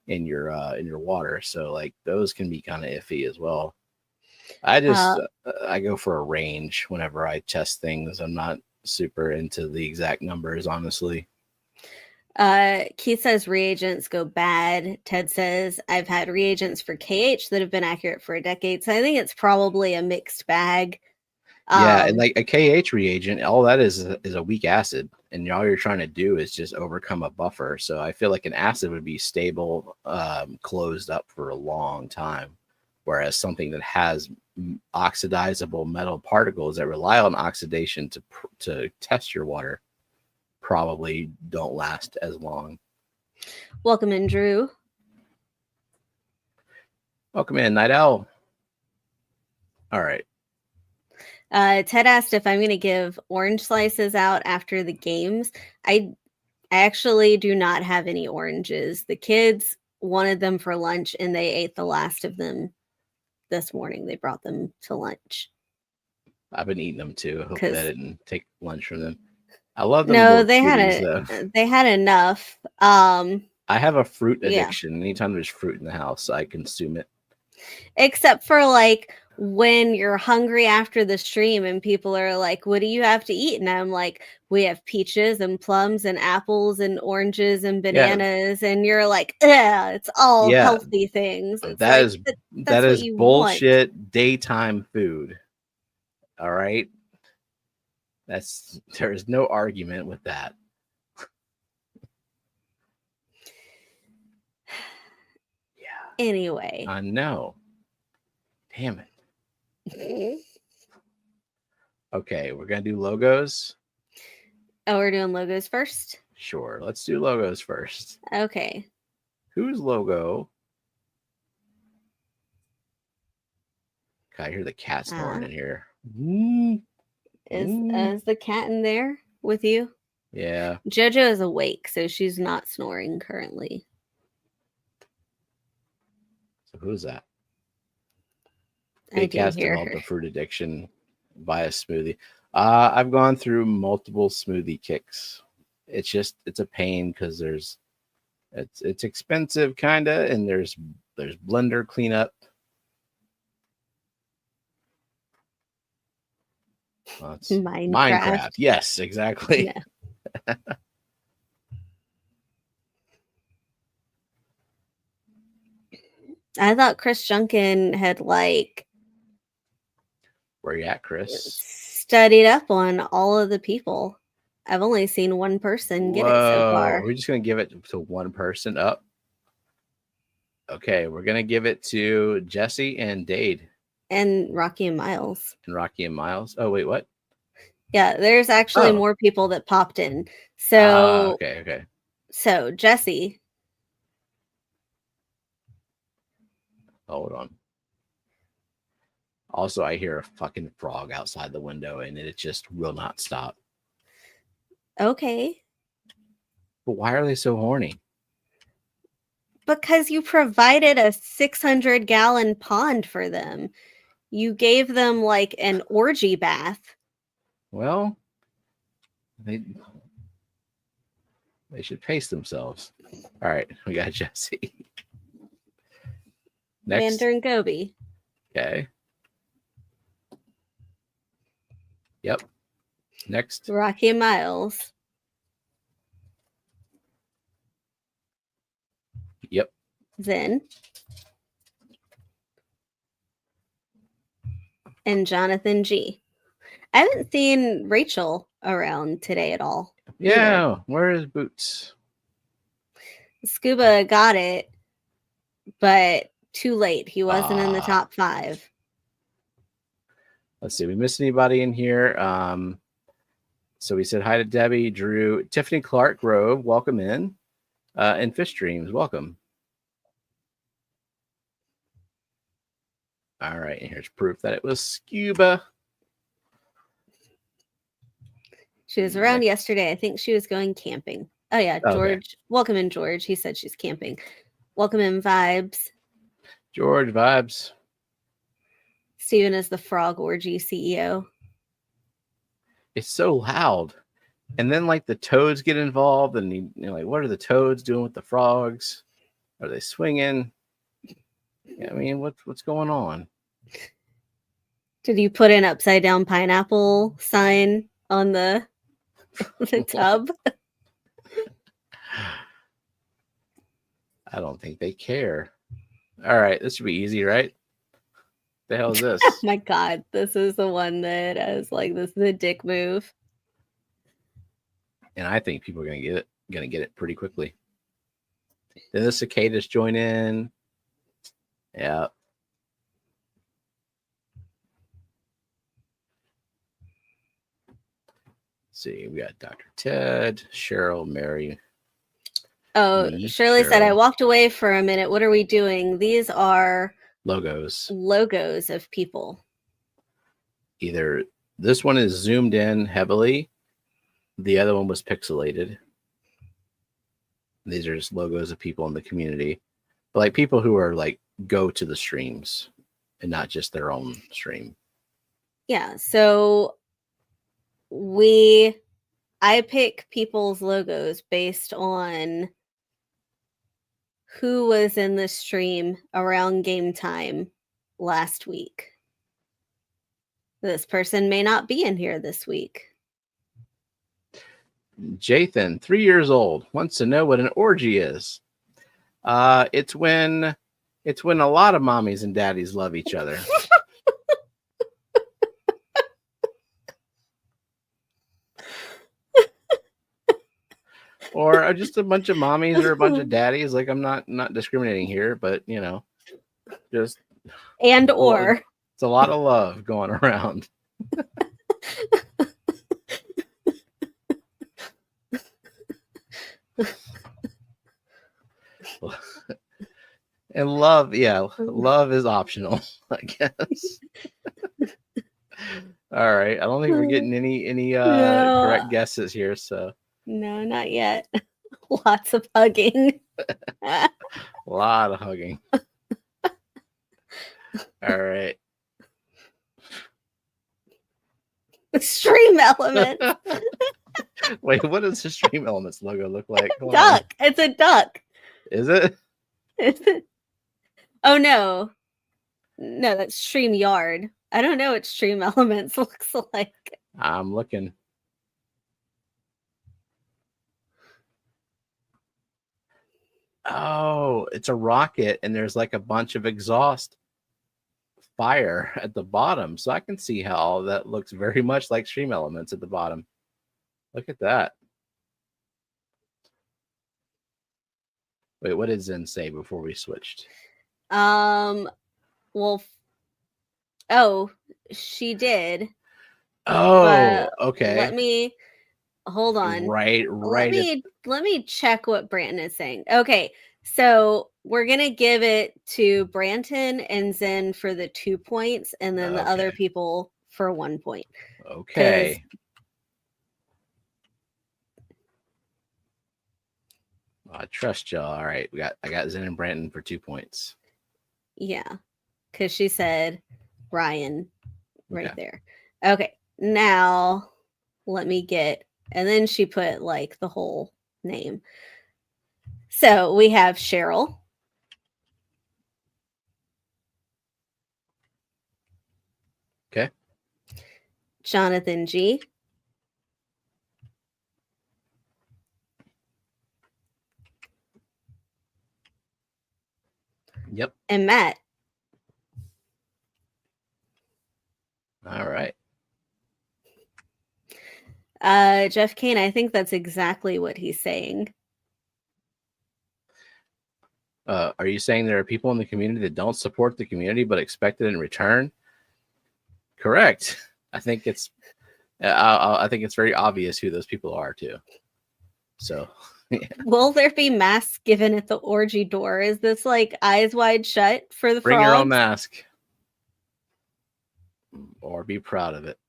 in your water. So like those can be kind of iffy as well. I go for a range whenever I test things. I'm not super into the exact numbers, honestly. Keith says reagents go bad. Ted says I've had reagents for KH that have been accurate for a decade. So I think it's probably a mixed bag. Yeah, and like a KH reagent, all that is a weak acid, and all you're trying to do is just overcome a buffer. So I feel like an acid would be stable, closed up for a long time, whereas something that has oxidizable metal particles that rely on oxidation to test your water probably don't last as long. Welcome in, Drew. Welcome in, Night Owl. All right. Ted asked if I'm going to give orange slices out after the games. I actually do not have any oranges. The kids wanted them for lunch and they ate the last of them this morning. They brought them to lunch. I've been eating them too. I hope that I didn't take lunch from them. I love them. No, they cuties, they had enough. I have a fruit addiction. Yeah. Anytime there's fruit in the house, I consume it. Except for like when you're hungry after the stream and people are like, what do you have to eat? And I'm like, we have peaches and plums and apples and oranges and bananas. Yeah. And you're like, yeah, it's all healthy things. It's that is bullshit want. Daytime food. All right. There is no argument with that. Yeah. Anyway. I know. Damn it. Okay, we're going to do logos. Oh, we're doing logos first? Sure. Let's do logos first. Okay. Whose logo? I hear the cat snoring in here. Is the cat in there with you? Yeah. JoJo is awake, so she's not snoring currently. So who's that? Big Cat's developed a fruit addiction by a smoothie. I've gone through multiple smoothie kicks. It's a pain because it's expensive kinda, and there's blender cleanup. Well, it's Minecraft. Yes, exactly. Yeah. I thought Chris Junkin had like. Where you at, Chris? Studied up on all of the people. I've only seen one person get it so far. We're just gonna give it to one person up. Okay, we're gonna give it to Jesse and Dade. And Rocky and Miles. Oh, wait, what? Yeah, there's actually more people that popped in. So okay. So Jesse. Hold on. Also, I hear a fucking frog outside the window, and it just will not stop. Okay. But why are they so horny? Because you provided a 600-gallon pond for them. You gave them like an orgy bath. Well, they should pace themselves. All right, we got Jesse. Next. Vander and Gobi. Okay. Yep. Next. Rocky and Miles. Yep. Zen. And Jonathan G. I haven't seen Rachel around today at all. Yeah. Either. Where is Boots? Scuba got it, but too late. He wasn't in the top 5. Let's see. We missed anybody in here? So we said hi to Debbie, Drew, Tiffany Clark Grove, welcome in, and Fish Dreams, welcome. All right, and here's proof that it was Scuba. She was around yesterday. I think she was going camping. Oh yeah, George. Okay. Welcome in, George. He said she's camping. Welcome in, Vibes. George, Vibes. Steven is the Frog Orgy CEO. It's so loud. And then like the toads get involved, and you know, like, what are the toads doing with the frogs? Are they swinging? I mean, what's going on? Did you put an upside down pineapple sign on the tub? I don't think they care. All right, this should be easy, right? The hell is this? Oh my god, this is the one that I was like, this is a dick move. And I think people are gonna get it pretty quickly. Then the cicadas join in. Yeah. Let's see, we got Dr. Ted, Cheryl, Mary. Oh, Shirley said, I walked away for a minute. What are we doing? These are logos of people. Either this one is zoomed in heavily, the other one was pixelated. These are just logos of people in the community, but like people who are like go to the streams and not just their own stream. Yeah, so I pick people's logos based on who was in the stream around game time last week. This person may not be in here this week. Jathan, 3 years old, wants to know what an orgy is. It's when a lot of mommies and daddies love each other. Or just a bunch of mommies or a bunch of daddies. Like, I'm not discriminating here, but you know, just and or it's a lot of love going around. And love, yeah, love is optional, I guess. All right, I don't think we're getting any correct guesses here, so no, not yet. Lots of hugging. A lot of hugging. All right. Stream Elements. Wait, what does the Stream Elements logo look like? Duck. It's a duck. Is it? Is it? Oh no. No, that's Stream Yard. I don't know what Stream Elements looks like. I'm looking. Oh, it's a rocket and there's like a bunch of exhaust fire at the bottom. So I can see how that looks very much like Stream Elements at the bottom. Look at that. Wait, what did Zen say before we switched? Well, she did. Oh, okay. Let me hold on. Right. Let me check what Brandon is saying. Okay, so we're gonna give it to Branton and Zen for the 2 points, and then the other people for 1 point. Okay. I trust y'all. All right, I got Zen and Branton for 2 points. Yeah, because she said Ryan right there. Okay, now let me get, and then she put like the whole name. So we have Cheryl. Okay. Jonathan G. Yep. And Matt. All right. Jeff Kane, I think that's exactly what he's saying. Are you saying there are people in the community that don't support the community but expect it in return? Correct. I think it's very obvious who those people are too. So, yeah. Will there be masks given at the orgy door? Is this like eyes wide shut for the Bring frogs? your own mask, or be proud of it.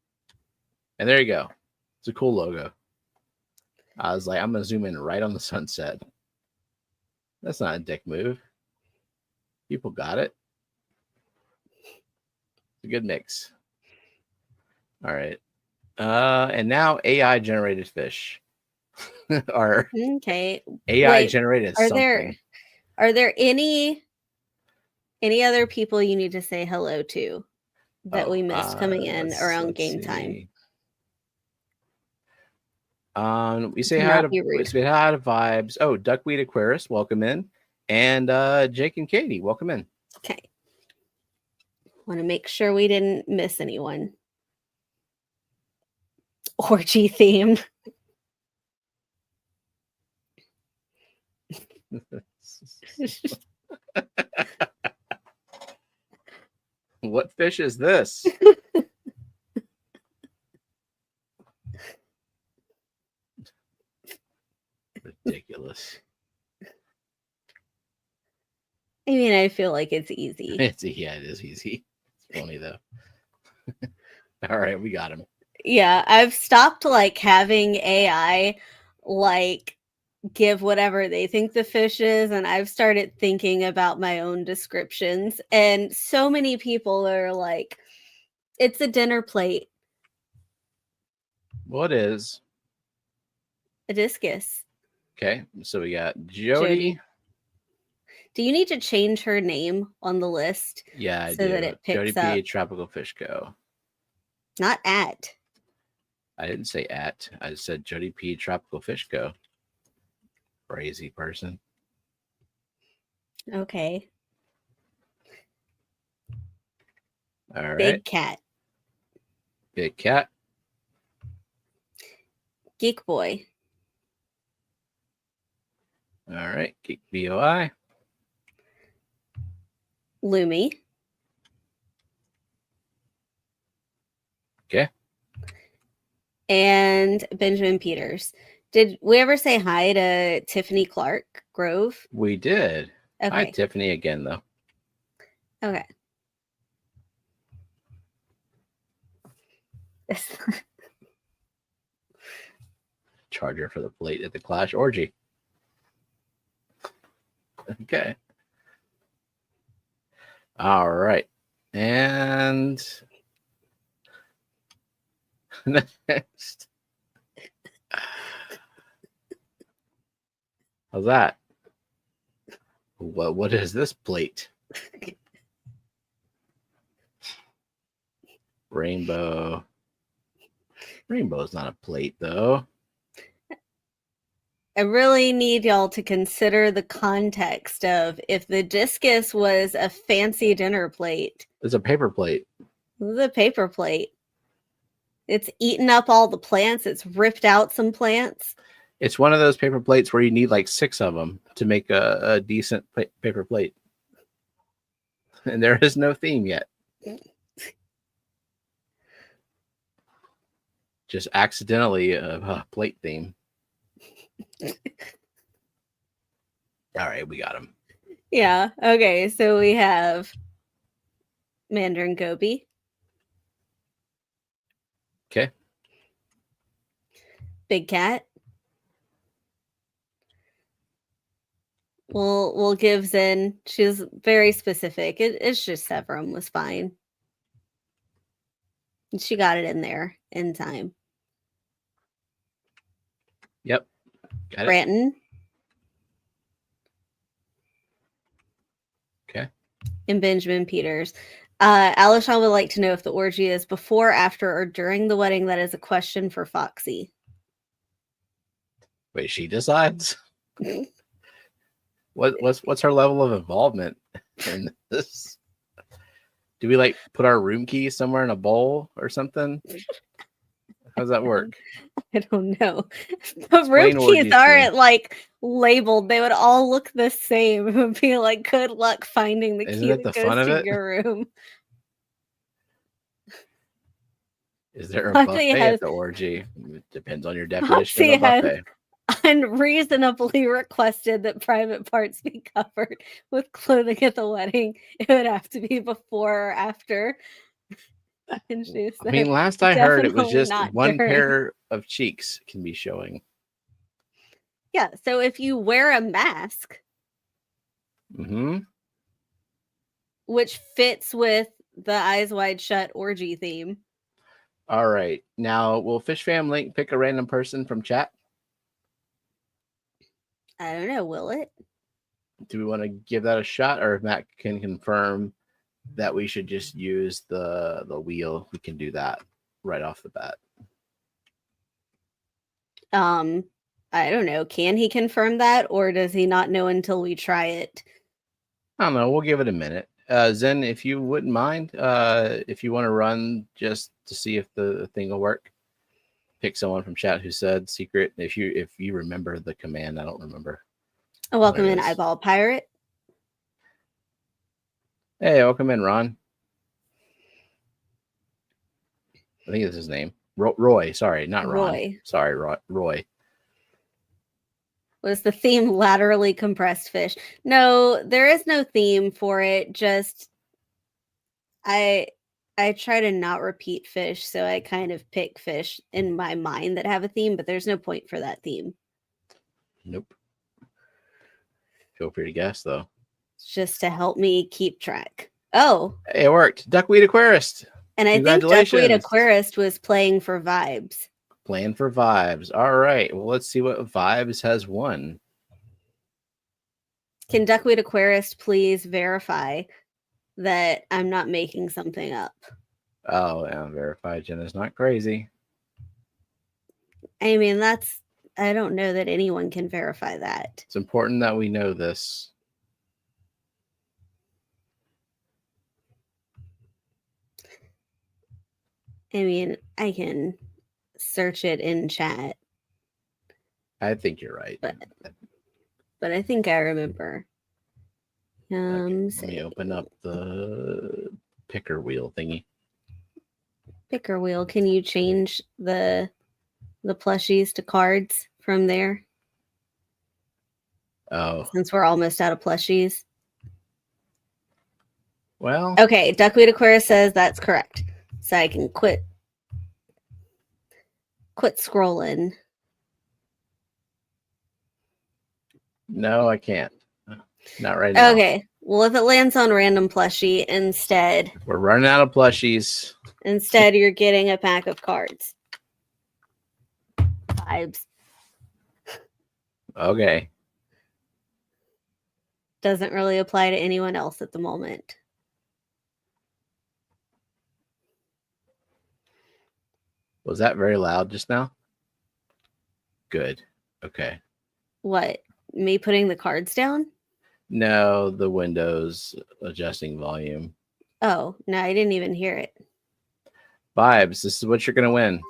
And there you go. It's a cool logo. I was like, I'm gonna zoom in right on the sunset. That's not a dick move. People got it. It's a good mix. All right. And now AI generated fish. Or okay. AI generated something. Are there any other people you need to say hello to? that we missed coming in around game time. see. We say Do hi not to be rude. Vibes. Oh, Duckweed Aquarius, welcome in. And Jake and Katie, welcome in. Okay. Want to make sure we didn't miss anyone. Orgy theme. What fish is this? Ridiculous. I mean, I feel like it's easy. Yeah, it is easy. It's funny though. All right, we got him. Yeah, I've stopped like having AI like give whatever they think the fish is, and I've started thinking about my own descriptions. And so many people are like, it's a dinner plate. What is? A discus. Okay, so we got Jody. Do you need to change her name on the list? Yeah, I so do. that it picks Jody P. up. Tropical Fish Co. Not at. I didn't say at. I said Jody P. Tropical Fish Co. Crazy person. Okay. All right. Big cat. Big cat. Geek boy. All right. Geek BOI. Lumi. Okay. And Benjamin Peters. Did we ever say hi to Tiffany Clark Grove? We did. Okay. Hi, Tiffany, again, though. Okay. Charger for the plate at the Clash orgy. Okay. All right. And next. How's that? What is this plate? Rainbow. Rainbow is not a plate, though. I really need y'all to consider the context of if the discus was a fancy dinner plate. It's a paper plate. This is a paper plate. It's eaten up all the plants. It's ripped out some plants. It's one of those paper plates where you need like 6 of them to make a decent paper plate. And there is no theme yet. Just accidentally a plate theme. All right, we got him. Yeah. Okay. So we have Mandarin Goby. Okay. Big cat. We'll give Zen. She's very specific. It's just Severum was fine. And she got it in there in time. Yep. Got it. Branton. Okay. And Benjamin Peters. Alishon would like to know if the orgy is before, after, or during the wedding. That is a question for Foxy. Wait, she decides? What's her level of involvement in this? Do we like put our room key somewhere in a bowl or something? How does that work? I don't know. The room keys aren't like labeled. They would all look the same. It would be like, good luck finding the key that goes to your room. Is there a buffet at the orgy? It depends on your definition of a buffet. Unreasonably requested that private parts be covered with clothing at the wedding. It would have to be before or after. I mean, last I heard, it was just one pair of cheeks can be showing. Yeah, so if you wear a mask, which fits with the Eyes Wide Shut orgy theme. All right. Now, will Fishfam Link pick a random person from chat? I don't know. Will it? Do we want to give that a shot, or if Matt can confirm that we should just use the wheel, we can do that right off the bat. I don't know. Can he confirm that, or does he not know until we try it? I don't know. We'll give it a minute. Zen, if you wouldn't mind, if you want to run just to see if the thing will work, pick someone from chat who said secret. If you remember the command, I don't remember. Welcome in, Eyeball Pirate. Hey, welcome in, Ron. I think it's his name. Roy. Sorry, not Ron. Roy. Sorry, Roy. Was the theme laterally compressed fish? No, there is no theme for it. Just I try to not repeat fish, so I kind of pick fish in my mind that have a theme, but there's no point for that theme. Nope. Feel free to guess though. It's just to help me keep track. Oh, hey, it worked. Duckweed Aquarist. And I think Duckweed Aquarist was playing for vibes. Playing for vibes. All right. Well, let's see what vibes has won. Can Duckweed Aquarist please verify that I'm not making something up? Oh, yeah, verify Jenna's not crazy. I mean, I don't know that anyone can verify that. It's important that we know this. I mean, I can search it in chat. I think you're right. But I think I remember. Okay, let me open up the picker wheel thingy. Picker wheel. Can you change the plushies to cards from there? Oh. Since we're almost out of plushies. Well. Okay, Duckweed Aquarius says that's correct. So I can quit scrolling. No, I can't. Not right now. Okay. Well, if it lands on random plushie instead. We're running out of plushies. Instead, you're getting a pack of cards. Vibes. Okay. Doesn't really apply to anyone else at the moment. Was that very loud just now? Good. Okay. What? Me putting the cards down? No, the Windows adjusting volume. Oh, no, I didn't even hear it. Vibes, this is what you're going to win.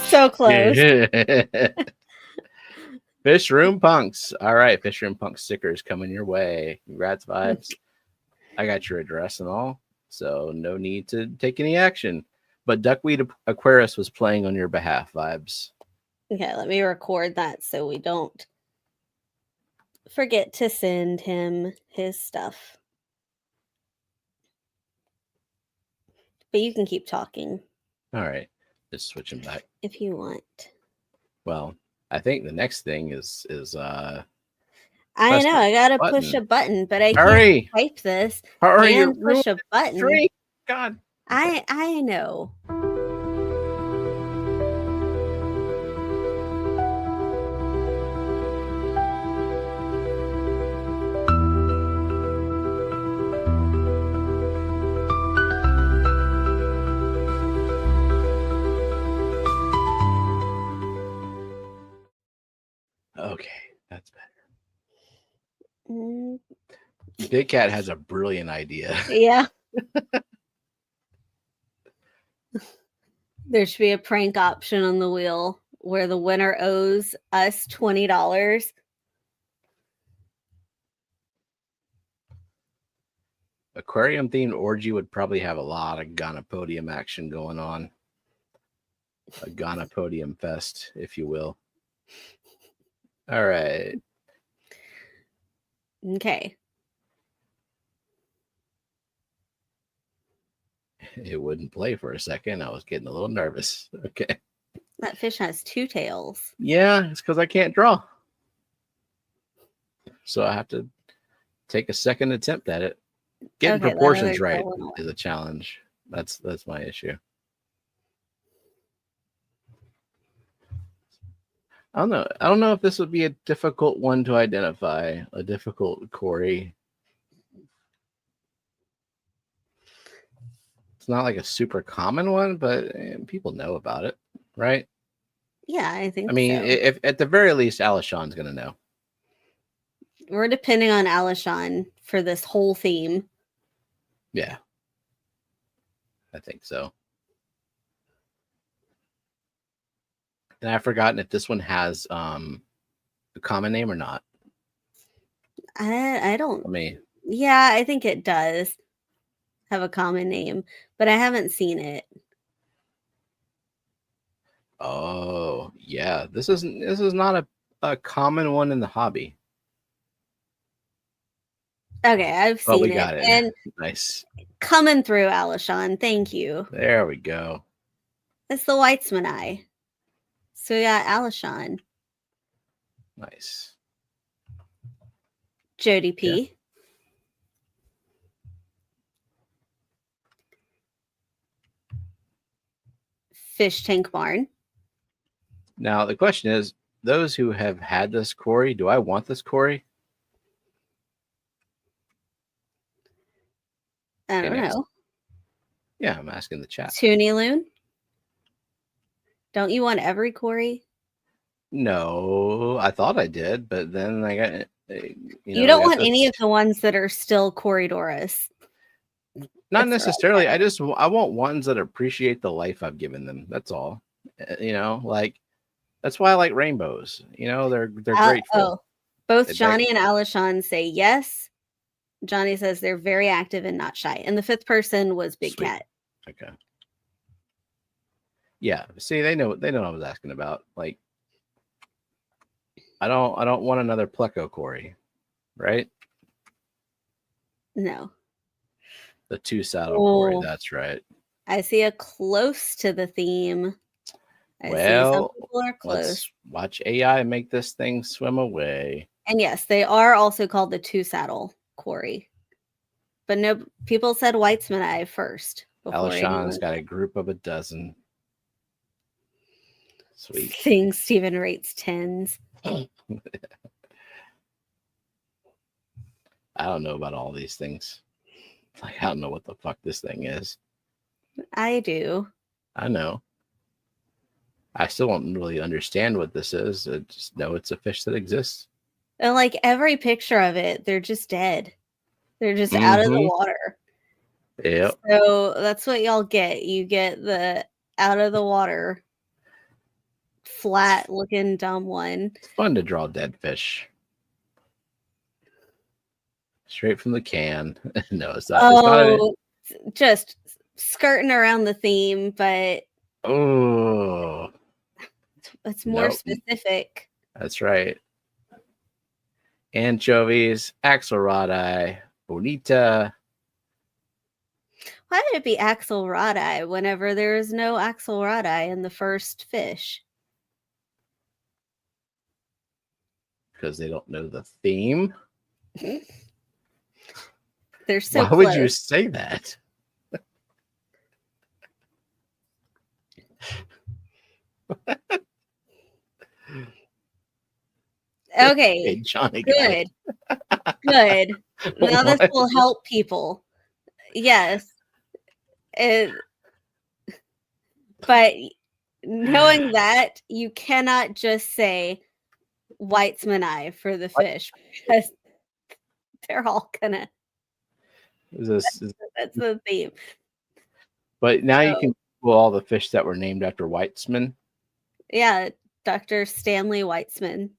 So close. Fish Room Punks. All right, Fish Room Punk stickers coming your way. Congrats, Vibes. I got your address and all, so no need to take any action. But Duckweed Aquarius was playing on your behalf, Vibes. Okay, let me record that so we don't forget to send him his stuff. But you can keep talking. All right, just switching back if you want. Well, I think the next thing is I know I gotta push a button, but I can't type this and push a button. God, I know. Okay, that's better. Big Cat has a brilliant idea. Yeah. There should be a prank option on the wheel where the winner owes us $20. Aquarium themed orgy would probably have a lot of Gonopodium action going on. A Gonopodium fest, if you will. All right. Okay. It wouldn't play for a second. I was getting a little nervous. Okay. That fish has two tails. Yeah, it's because I can't draw. So I have to take a second attempt at it. Getting proportions right is a challenge. That's my issue. I don't know. I don't know if this would be a difficult one to identify. A difficult Corey. It's not like a super common one, but people know about it, right? Yeah, I think. I mean, so. if at the very least, Alishon's gonna know. We're depending on Alishon for this whole theme. Yeah, I think so. And I've forgotten if this one has a common name or not. I don't. Let me. Yeah, I think it does have a common name, but I haven't seen it. Oh yeah, this is not a common one in the hobby. Okay, I've Oh, seen we it. got it. And Nice. coming through, Alishon. Thank you. There we go. It's the Weitzman eye. So yeah, Alishon. Nice. Jody P. Yeah. Fish Tank Barn. Now the question is, those who have had this Corey, do I want this Corey? I don't know. Yeah, I'm asking the chat. Toonie Loon. Don't you want every Corey? No, I thought I did, but then I got you don't want any of the ones that are still Corridoras. Not necessarily. I want ones that appreciate the life I've given them. That's all. Like that's why I like rainbows. They're grateful. Oh, both Johnny and Alishon say yes. Johnny says they're very active and not shy. And the fifth person was Big Sweet. Cat. Okay. Yeah. See, they know what I was asking about. Like, I don't want another Pleco Corey, right? No. The 2 saddle Corey. That's right. I see a close to the theme. I see some people are close. Let's watch AI make this thing swim away. And yes, they are also called the 2 saddle Corey. But no, people said Weitzman eye first. Alishon's got a group of a dozen. Sweet. Things Steven rates 10s. I don't know about all these things. Like, I don't know what the fuck this thing is. I do. I know. I still don't really understand what this is. I just know it's a fish that exists. And like every picture of it, they're just dead. They're just out of the water. Yeah. So that's what y'all get. You get the out of the water, flat looking dumb one. It's fun to draw dead fish. Straight from the can. No, it's not. Oh, it's not just skirting around the theme, but it's more specific. That's right. Anchovies, axelrod bonita. Why would it be axelrod whenever there is no axelrod in the first fish? Because they don't know the theme. They're so Why close. would you say that? Okay, hey, Johnny. Good. Good. Now this will help people. Yes. But knowing that, you cannot just say Weitzman eye for the fish because they're all gonna. That's the theme. But now you can Google all the fish that were named after Weitzman. Yeah, Dr. Stanley Weitzman.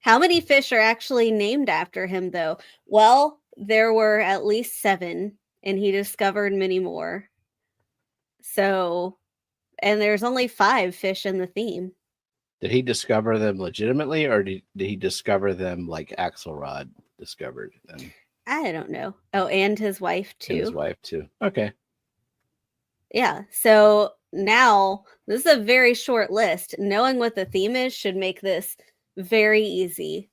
How many fish are actually named after him, though? Well, there were at least 7, and he discovered many more. So, and there's only 5 fish in the theme. Did he discover them legitimately, or did he discover them like Axelrod discovered them? I don't know. Oh, and his wife, too. Okay. Yeah. So now this is a very short list. Knowing what the theme is should make this very easy.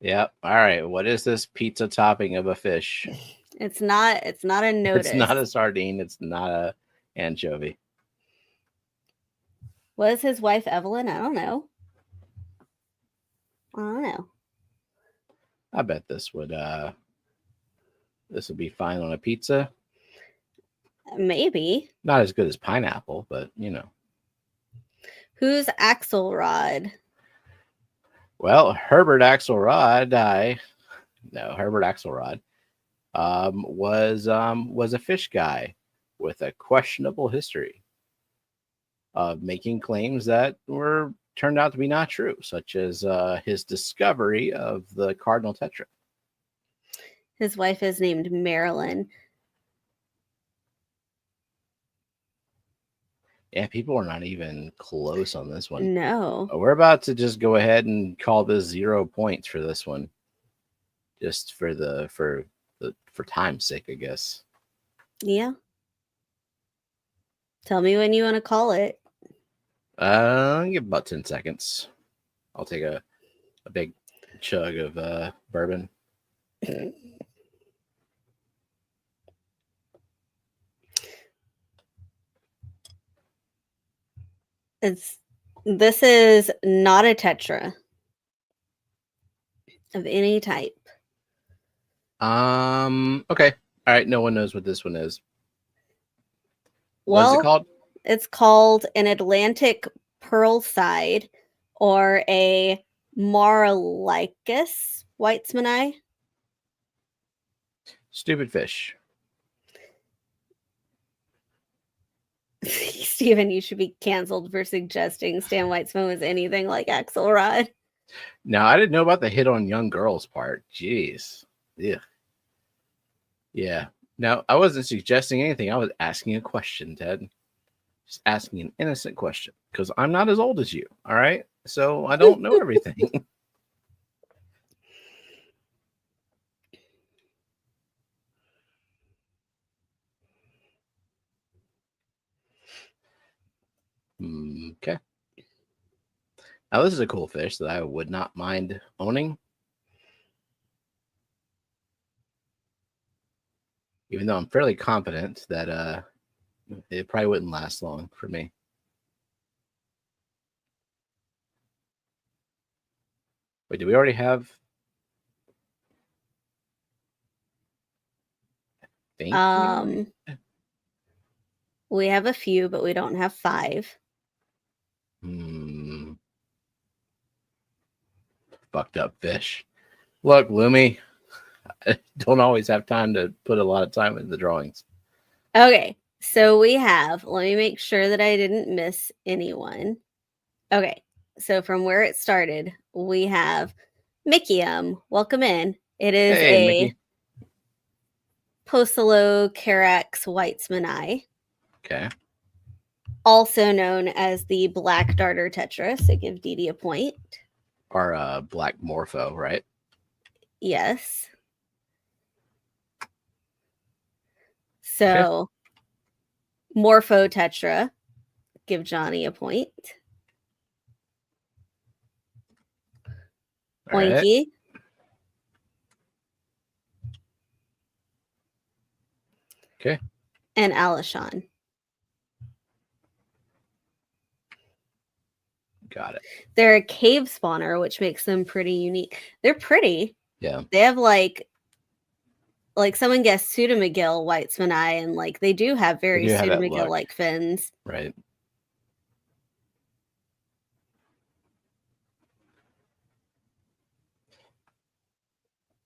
Yep. All right. What is this pizza topping of a fish? It's not a notice. It's not a sardine. It's not a anchovy. Was his wife Evelyn? I don't know. I bet this would be fine on a pizza. Maybe. Not as good as pineapple, but you know. Who's Axelrod? Well, Herbert Axelrod was a fish guy with a questionable history of making claims that turned out to be not true, such as his discovery of the cardinal tetra. His wife is named Marilyn. Yeah, people are not even close on this one. No. We're about to just go ahead and call this 0 points for this one. Just for time's sake, I guess. Yeah. Tell me when you want to call it. I'll give about 10 seconds. I'll take a big chug of bourbon. This is not a tetra of any type. Okay. All right. No one knows what this one is. Well, what is it called? It's called an Atlantic pearlside or a Marlycus Weitzmani. Stupid fish. Steven, you should be canceled for suggesting Stan Weitzman was anything like Axelrod. Now, I didn't know about the hit on young girls part. Jeez. Yeah. Yeah. Now, I wasn't suggesting anything. I was asking a question, Ted. Just asking an innocent question. Because I'm not as old as you. All right? So I don't know everything. Okay. Now, this is a cool fish that I would not mind owning. Even though I'm fairly confident that it probably wouldn't last long for me. Wait, do we already have? We have a few, but we don't have 5. Fucked up fish. Look, Lumi, I don't always have time to put a lot of time into the drawings. Okay, so we have, let me make sure that I didn't miss anyone. Okay, so from where it started, we have Mickeyum. Welcome in. It is Mickey. Poecilocarax weitzmani. Okay. Also known as the black darter tetra, so give Dee Dee a point. Our black morpho, right? Yes. So, morpho tetra, give Johnny a point. Oinky. Right. Okay. And Alishon. Got it. They're a cave spawner, which makes them pretty unique. They're pretty. Yeah. They have like someone guessed Pseudomcgill weitzmani, and like they do have very Pseudomcgill like fins. Right.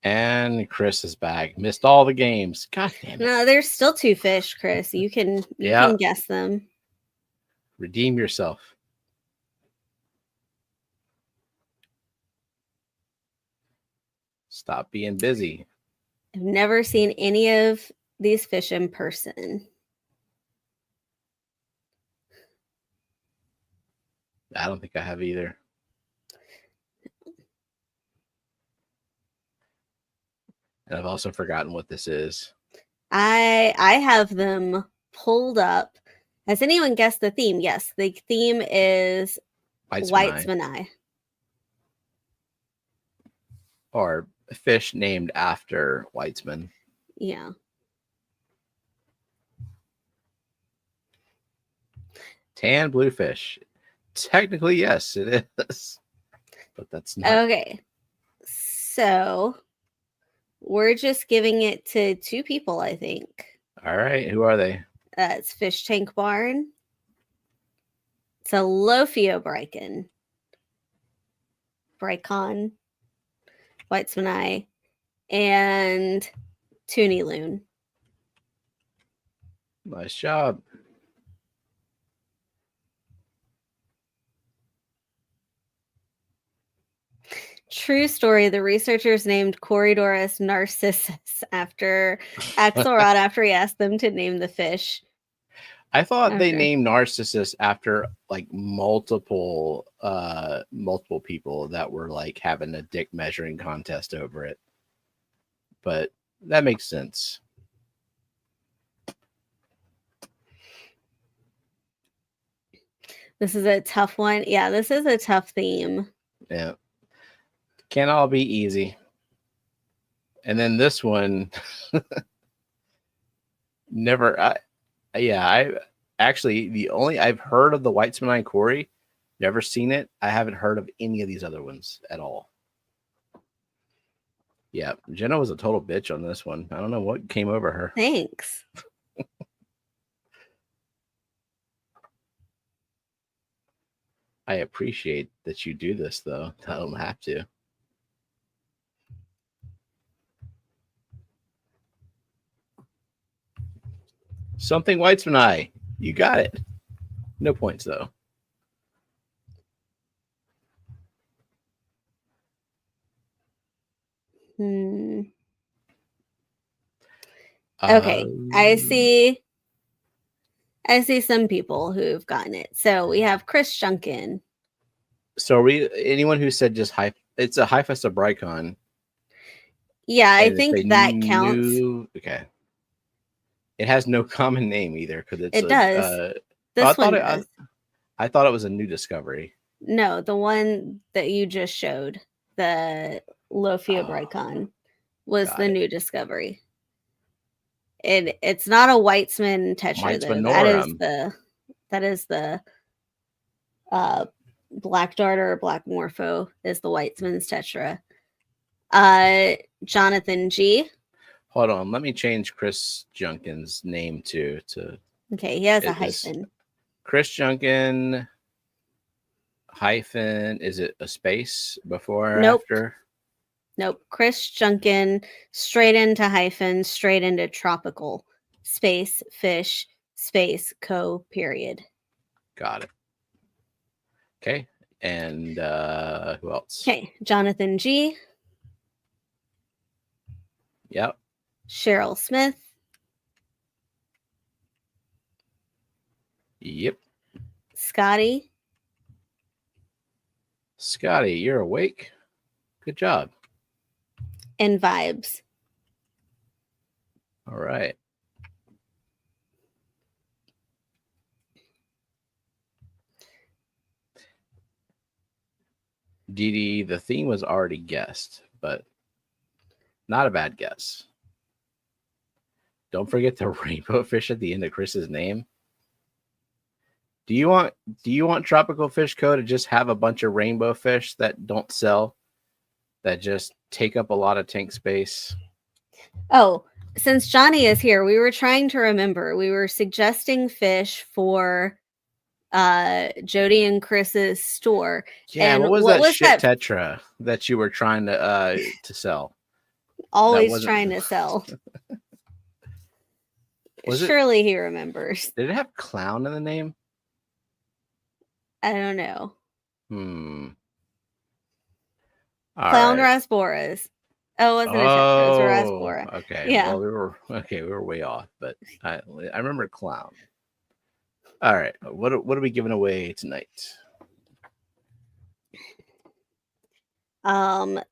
And Chris is back. Missed all the games. God damn it. No, there's still 2 fish, Chris. You can guess them. Redeem yourself. Stop being busy. I've never seen any of these fish in person. I don't think I have either. And I've also forgotten what this is. I have them pulled up. Has anyone guessed the theme? Yes, the theme is Weitzmani. Or fish named after Weitzman. Yeah. Tan bluefish. Technically, yes, it is. But that's not. Okay. So we're just giving it to 2 people, I think. All right. Who are they? It's Fish Tank Barn. It's a Lophiobrycon. Brycon. Whitesman Eye. And Toonie Loon. Nice job. True story. The researchers named Corydoras narcissus after Axelrod after he asked them to name the fish. I thought they Okay. named Narcissus after like multiple people that were like having a dick measuring contest over it. But that makes sense. This is a tough one. Yeah, this is a tough theme. Yeah. Can't all be easy. And then this one never I actually I've heard of the Whitesman Eye Cory, never seen it. I haven't heard of any of these other ones at all. Yeah, Jenna was a total bitch on this one. I don't know what came over her. Thanks. I appreciate that you do this, though. I don't have to. Something Whitesman Eye. You got it. No points, though. Okay, I see some people who've gotten it. So we have Chris Junkin. So anyone who said just hype, it's a Hyphosobrycon. Yeah, I think that counts. Okay. It has no common name either because it does. This one does. I thought it was a new discovery. No, the one that you just showed, the Lophiobrycon, was the new discovery. It's not a Weitzman tetra though. That is the black darter or black morpho is the Weitzman's tetra. Jonathan G. Hold on, let me change Chris Junkin's name to. Okay, he has a hyphen. Chris Junkin hyphen. Is it a space before or after? Nope. Chris Junkin, straight into hyphen, straight into tropical, space, fish, space, co, period. Got it. Okay. And who else? Okay. Jonathan G. Yep. Cheryl Smith. Yep. Scotty. Scotty, you're awake. Good job. And Vibes. All right. Dee, the theme was already guessed, but not a bad guess. Don't forget the rainbow fish at the end of Chris's name. Do you want Tropical Fish Co. to just have a bunch of rainbow fish that don't sell, that just take up a lot of tank space? Oh, since Johnny is here, we were trying to remember. We were suggesting fish for Jody and Chris's store. Yeah, and what was that tetra that you were trying to sell? Always trying to sell. Surely he remembers. Did it have clown in the name? I don't know. Clown Rasboras. Oh, it wasn't a tetra. It was a Rasbora. Okay. Yeah. Well, we were way off, but I remember clown. All right. What are we giving away tonight?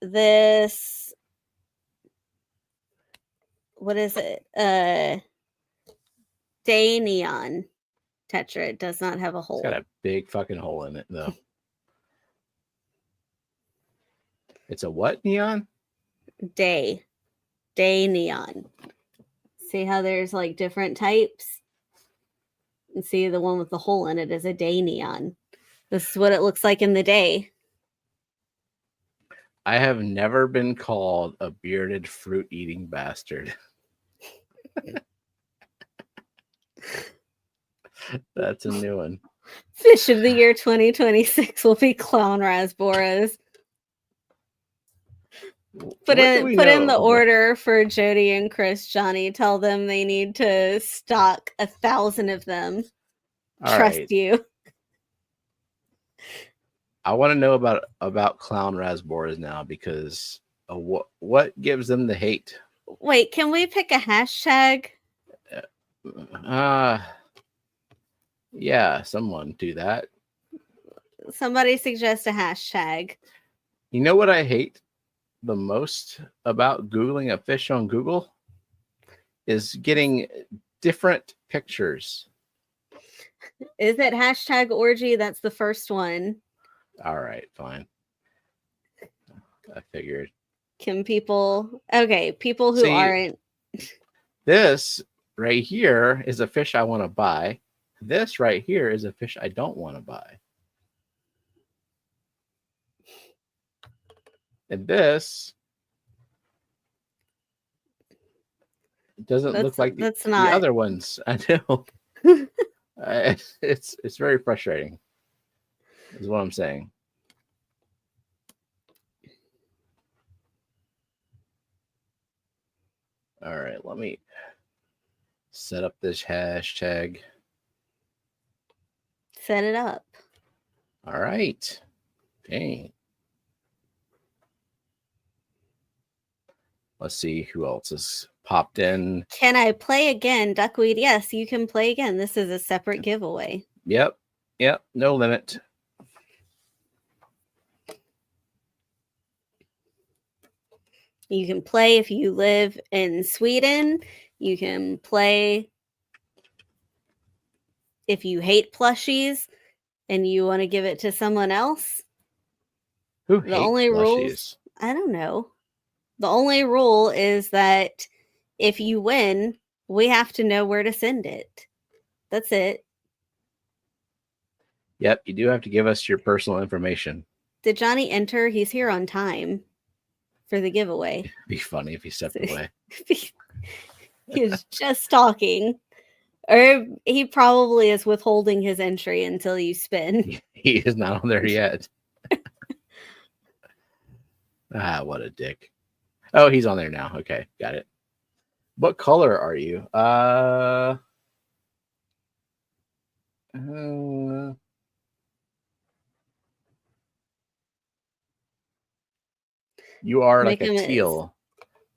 This. What is it? Day Neon tetra. It does not have a hole. It's got a big fucking hole in it, though. It's a what neon? Day neon. See how there's like different types? And see the one with the hole in it is a day neon. This is what it looks like in the day. I have never been called a bearded fruit-eating bastard. That's a new one. Fish of the year 2026 will be clown rasboras. Put in the order for Jody and Chris. Johnny, tell them they need to stock 1,000 of them. Trust you. I want to know about clown rasboras now, because what gives them the hate? Wait, can we pick a hashtag? Yeah, someone do that. Somebody suggest a hashtag. You know what I hate the most about Googling a fish on Google is getting different pictures. Is it hashtag orgy? That's the first one. All right, fine. I figured. Can people... Okay, people who aren't... This right here is a fish I want to buy. This right here is a fish I don't want to buy. And this doesn't look like the other ones. I know. It's very frustrating, is what I'm saying. All right, let me set up this hashtag. Set it up. All right. Dang. Let's see who else has popped in. Can I play again, Duckweed? Yes, you can play again. This is a separate giveaway. Yep. No limit. You can play if you live in Sweden. You can play if you hate plushies and you want to give it to someone else. Who hates plushies? Rules, I don't know. The only rule is that if you win, we have to know where to send it. That's it. Yep, you do have to give us your personal information. Did Johnny enter? He's here on time for the giveaway. It'd be funny if he stepped away. He's just talking. Or he probably is withholding his entry until you spin. He is not on there yet. What a dick. Oh, he's on there now. Okay, got it. What color are you? You are like a teal.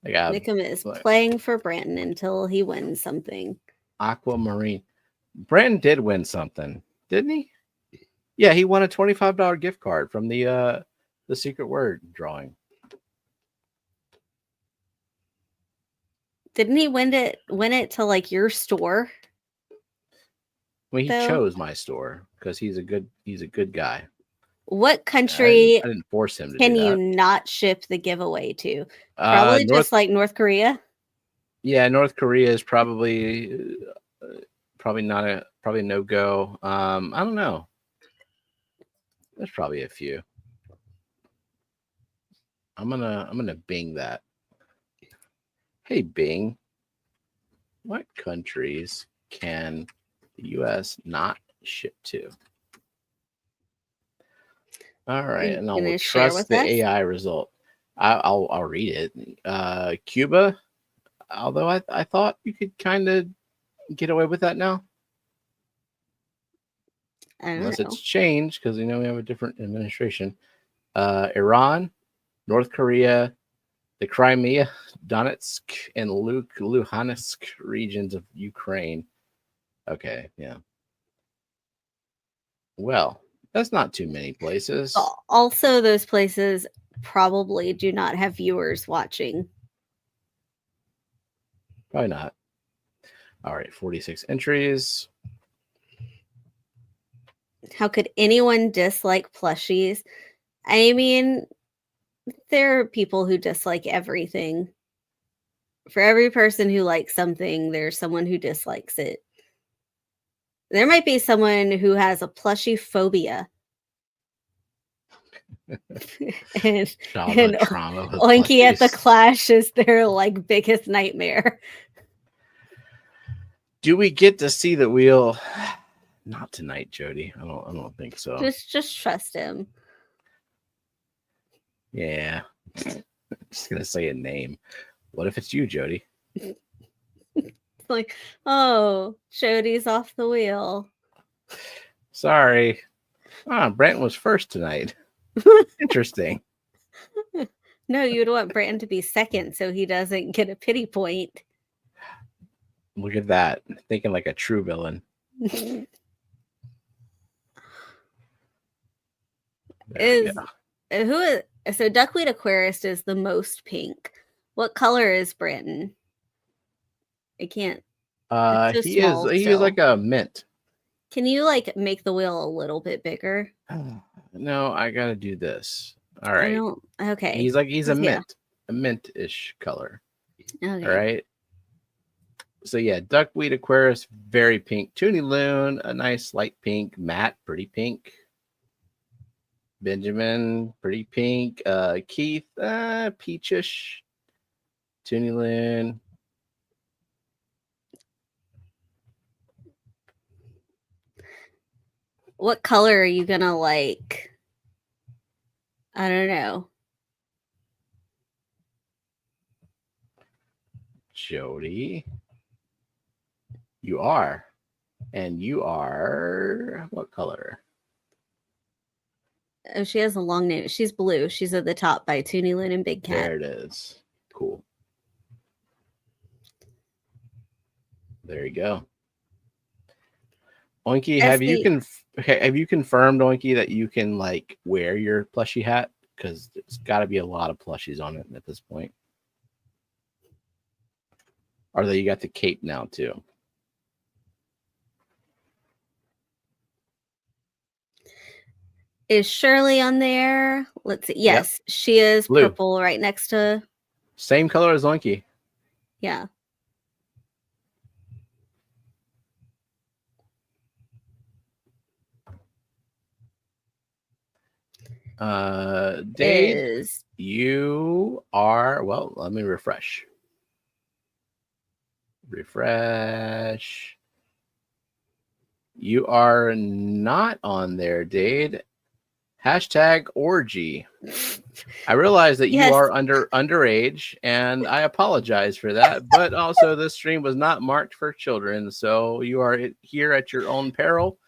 Nickum is playing for Brandon until he wins something. Aquamarine. Brandon did win something, didn't he? Yeah, he won a $25 gift card from the secret word drawing. Didn't he win it to like your store? Well, he chose my store because he's a good guy. What country I didn't force him to can do that. You not ship the giveaway to? Probably just like North Korea. Yeah, North Korea is probably no go. I don't know. There's probably a few. I'm gonna Bing that. Hey Bing, what countries can the U.S. not ship to? All right, and I'll trust the AI result. I'll read it. Cuba, although I thought you could kind of get away with that now. Unless it's changed, because we have a different administration. Iran, North Korea, the Crimea, Donetsk, and Luhansk regions of Ukraine. Okay, yeah. Well, that's not too many places. Also, those places probably do not have viewers watching. Probably not. All right, 46 entries. How could anyone dislike plushies? I mean, there are people who dislike everything. For every person who likes something, there's someone who dislikes it. There might be someone who has a plushie phobia. and Childhood trauma with Oinky at the plushies. Clash is their like biggest nightmare. Do we get to see the wheel? Not tonight, Jody. I don't think so. Just trust him. Yeah. Just gonna say a name. What if it's you, Jody? It's like, oh, Jody's off the wheel. Sorry. Brent was first tonight. Interesting. No, you'd want Brandon to be second so he doesn't get a pity point. Look at that. Thinking like a true villain. So Duckweed Aquarist is the most pink. What color is Brandon? I can't. He is like a mint. Can you like make the wheel a little bit bigger? No, I gotta do this. All right. Okay. He's a mint, a mint-ish color. Okay. All right. So yeah, Duckweed Aquarius, very pink. Toonie Loon, a nice light pink. Matt, pretty pink. Benjamin, pretty pink. Keith, peachish. Toonie Loon. What color are you gonna like? I don't know. Jody, you are. And you are what color? Oh, she has a long name. She's blue. She's at the top by Toonie Loon and Big Cat. There it is. Cool. There you go. Oinky, have you confirmed, Oinky, that you can like wear your plushie hat? Because there's got to be a lot of plushies on it at this point. Or that you got the cape now too. Is Shirley on there? Let's see. Yes, yep. She is blue. Purple right next to. Same color as Oinky. Yeah. Dave, you are, well, let me refresh. You are not on there, Dade. Hashtag orgy. I realize that you are underage, and I apologize for that. But also, this stream was not marked for children, so you are here at your own peril.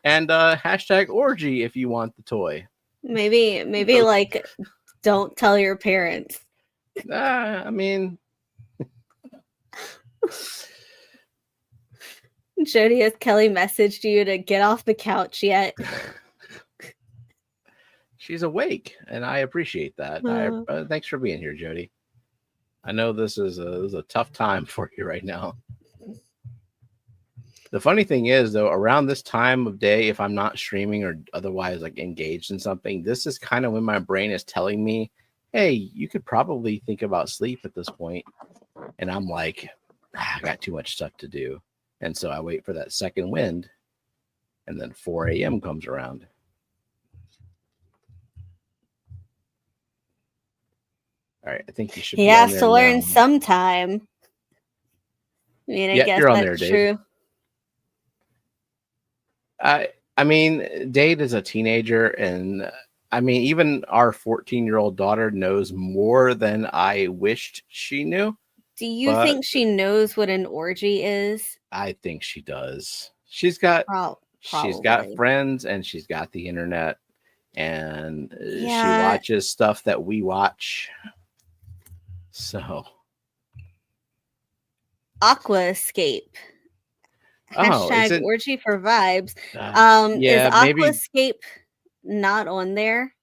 And hashtag orgy if you want the toy. Maybe like, don't tell your parents. I mean, Jody, has Kelly messaged you to get off the couch yet? She's awake, and I appreciate that. Thanks for being here, Jody. I know this is a tough time for you right now. The funny thing is, though, around this time of day, if I'm not streaming or otherwise like engaged in something, this is kind of when my brain is telling me, hey, you could probably think about sleep at this point. And I'm like, I got too much stuff to do. And so I wait for that second wind, and then 4 a.m. comes around. All right, I think you should. He has to learn sometime. I mean, I guess you're on that's there, true. I mean, Dade is a teenager, and I mean, even our 14-year-old daughter knows more than I wished she knew. Do you think she knows what an orgy is? I think she does. She's got friends, and she's got the internet, and she watches stuff that we watch. So, Aquascape. Hashtag orgy for vibes. Yeah, is Aquascape not on there?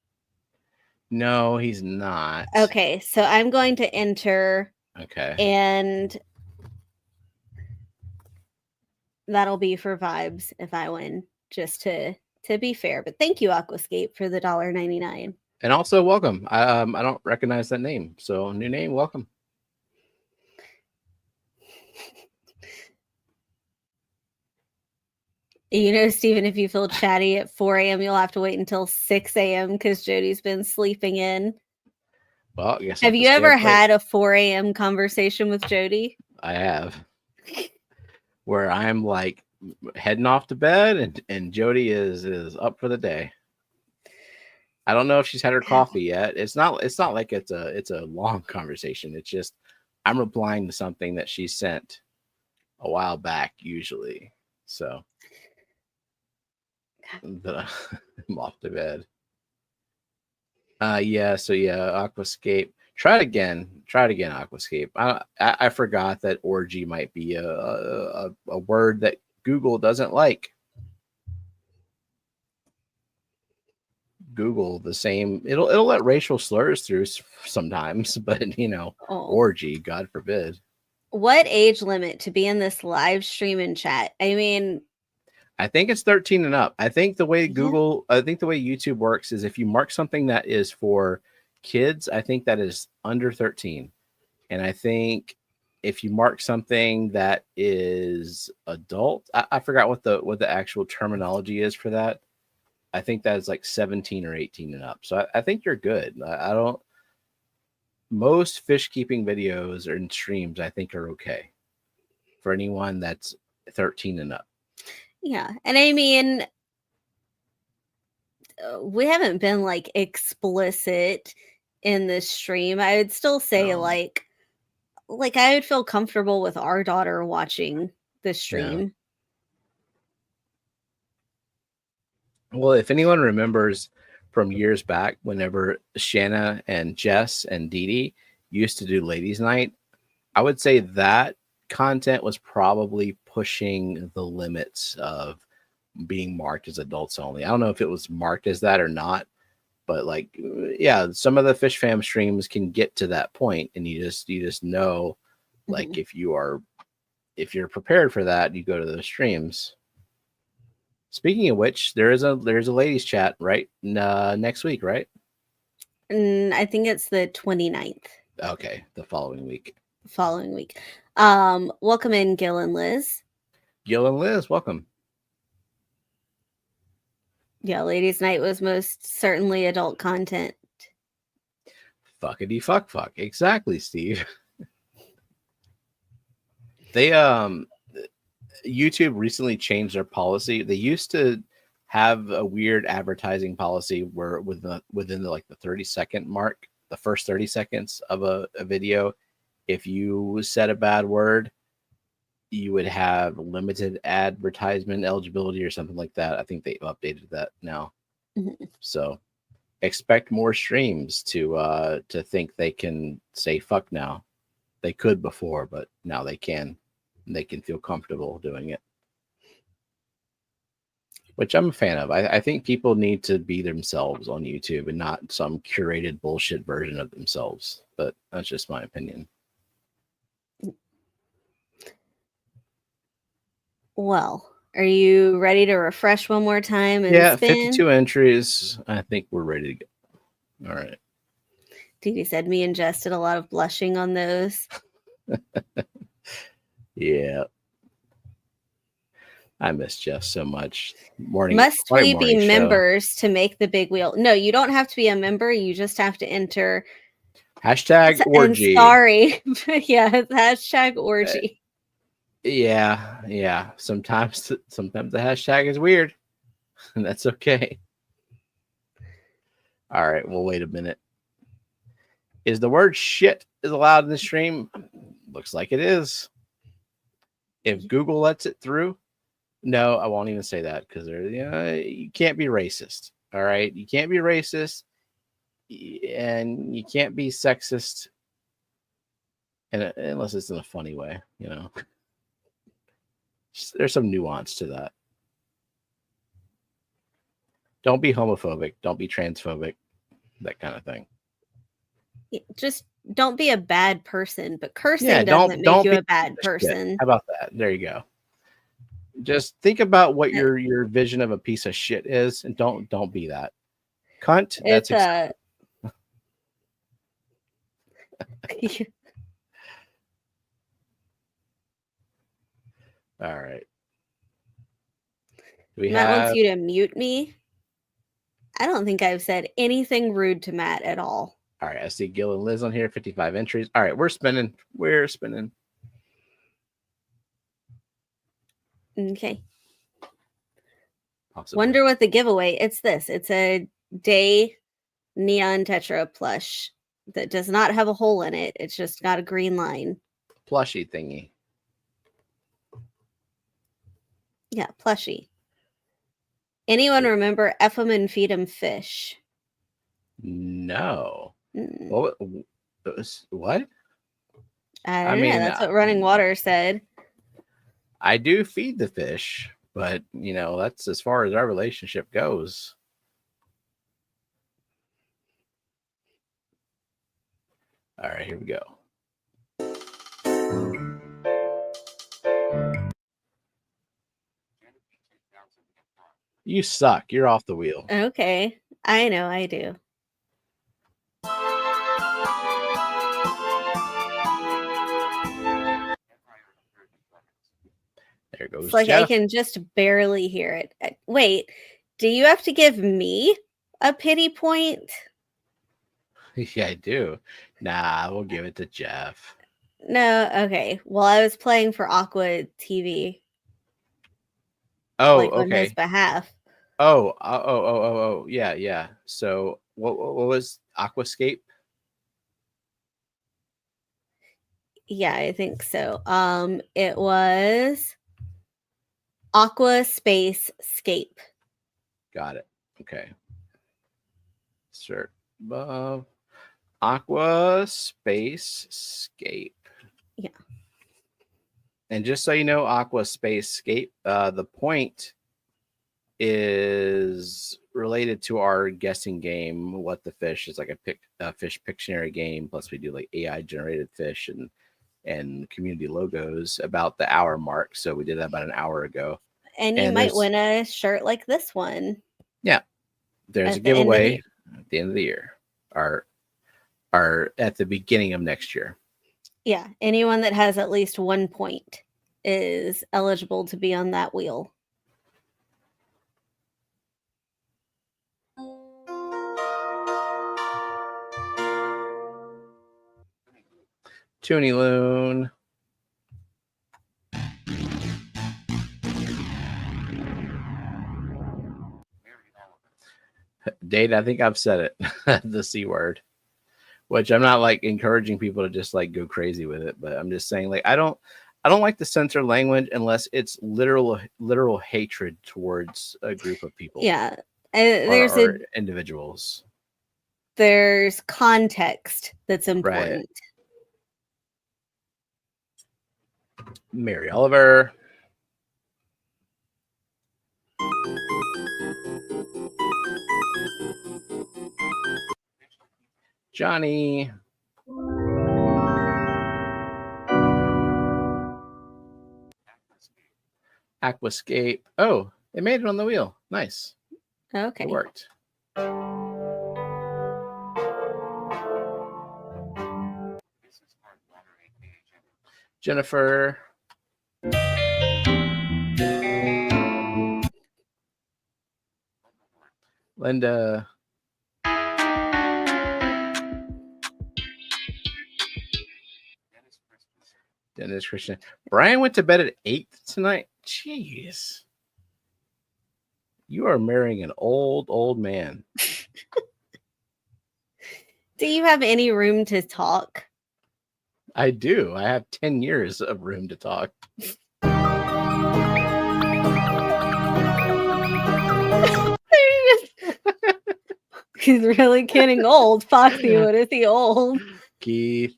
No, he's not. Okay, so I'm going to enter. Okay. And that'll be for vibes if I win, just to be fair. But thank you, Aquascape, for the $1.99. And also welcome. I don't recognize that name. So new name, welcome. You know, Stephen, if you feel chatty at 4 a.m., you'll have to wait until 6 a.m. because Jody's been sleeping in. Well, I guess Have you ever had a 4 a.m. conversation with Jody? I have. Where I'm like heading off to bed and Jody is up for the day. I don't know if she's had her coffee yet. It's not like it's a long conversation. It's just I'm replying to something that she sent a while back usually. So but I'm off to bed. Yeah, so yeah, Aquascape. Try it again, Aquascape. I forgot that orgy might be a word that Google doesn't like. Google the same. It'll let racial slurs through sometimes, but you know, orgy, God forbid. What age limit to be in this live stream and chat? I mean, I think it's 13 and up. I think the way YouTube works is if you mark something that is for kids, I think that is under 13. And I think if you mark something that is adult, I forgot what the actual terminology is for that. I think that is like 17 or 18 and up. So I think you're good. I don't. Most fish keeping videos or streams, I think, are okay for anyone that's 13 and up. Yeah, and I mean, we haven't been like explicit in this stream. I would still say like I would feel comfortable with our daughter watching the stream. Yeah. Well, if anyone remembers from years back, whenever Shanna and Jess and Dee Dee used to do ladies' night, I would say that content was probably pushing the limits of being marked as adults only. I don't know if it was marked as that or not, but like, yeah, some of the Fishfam streams can get to that point, and you just know, like, if you're prepared for that, you go to those streams. Speaking of which, there's a ladies chat right next week, right? I think it's the 29th. Okay, the following week. Welcome in, Gil and Liz. Gil and Liz, welcome. Yeah, ladies' night was most certainly adult content. Fuckity fuck. Exactly, Steve. They YouTube recently changed their policy. They used to have a weird advertising policy where within the 30-second mark, the first 30 seconds of a video, if you said a bad word, you would have limited advertisement eligibility or something like that. I think they've updated that now. So expect more streams to think they can say fuck now. They could before, but now they can. They can feel comfortable doing it, which I'm a fan of. I think people need to be themselves on YouTube and not some curated bullshit version of themselves. But that's just my opinion. Well, are you ready to refresh one more time? And yeah, spin? 52 entries. I think we're ready to go. All right. Dee Dee said me and Jess did a lot of blushing on those. Yeah. I miss Jess so much. Must we be members to make the big wheel? No, you don't have to be a member. You just have to enter #orgy. Sorry. Yeah, hashtag orgy. Yeah. Sometimes the hashtag is weird. And that's okay. All right. Well, wait a minute. Is the word shit is allowed in the stream? Looks like it is. If Google lets it through, no, I won't even say that because you can't be racist. All right, you can't be racist, and you can't be sexist, and unless it's in a funny way, you know. There's some nuance to that. Don't be homophobic. Don't be transphobic. That kind of thing. Just don't be a bad person, but cursing doesn't make you a bad person. Shit. How about that? There you go. Just think about what your vision of a piece of shit is, and don't be that. Cunt. That's All right. Do we Matt wants have? you to mute me. I don't think I've said anything rude to Matt at all. All right. I see Gil and Liz on here. 55 entries. All right. We're spinning. We're spinning. Okay. Possibly. Wonder what the giveaway. It's this. It's a day neon tetra plush that does not have a hole in it. It's just got a green line. Plushy thingy. Yeah, plushie. Anyone remember F 'em and feed 'em fish? No. Mm. What? What? I mean, that's what Running Water said. I do feed the fish, but you know, that's as far as our relationship goes. All right, here we go. You suck. You're off the wheel. Okay. I know I do. There goes It's like Jeff. I can just barely hear it. Wait, do you have to give me a pity point? Yeah, I do. Nah, we'll give it to Jeff. No, okay. Well, I was playing for Aqua TV. Oh, like on okay. his behalf. Oh, yeah. So what was Aquascape? Yeah, I think so. It was Aqua Space Scape. Got it. Okay. Search above Aqua Space Scape. Yeah. And just so you know, Aqua Space Scape, the point is related to our guessing game. What the fish is, like a fish Pictionary game. Plus, we do like AI generated fish and community logos about the hour mark. So we did that about an hour ago. And you might win a shirt like this one. Yeah. There's a giveaway at the end of the year. Or at the beginning of next year. Yeah. Anyone that has at least 1 point is eligible to be on that wheel. Toonie Loon. Date, I think I've said it. The C word. Which I'm not like encouraging people to just like go crazy with it, but I'm just saying like I don't like to censor language unless it's literal hatred towards a group of people. Yeah. There's or individuals. There's context that's important. Right. Mary Oliver. Johnny. Aquascape. Oh, it made it on the wheel. Nice. Okay. It worked. Jennifer. Linda. Dennis Christian. Brian went to bed at 8 tonight. Jeez. You are marrying an old man. Do you have any room to talk? I do. I have 10 years of room to talk. He's really getting old. Foxy, what is he old? Keith.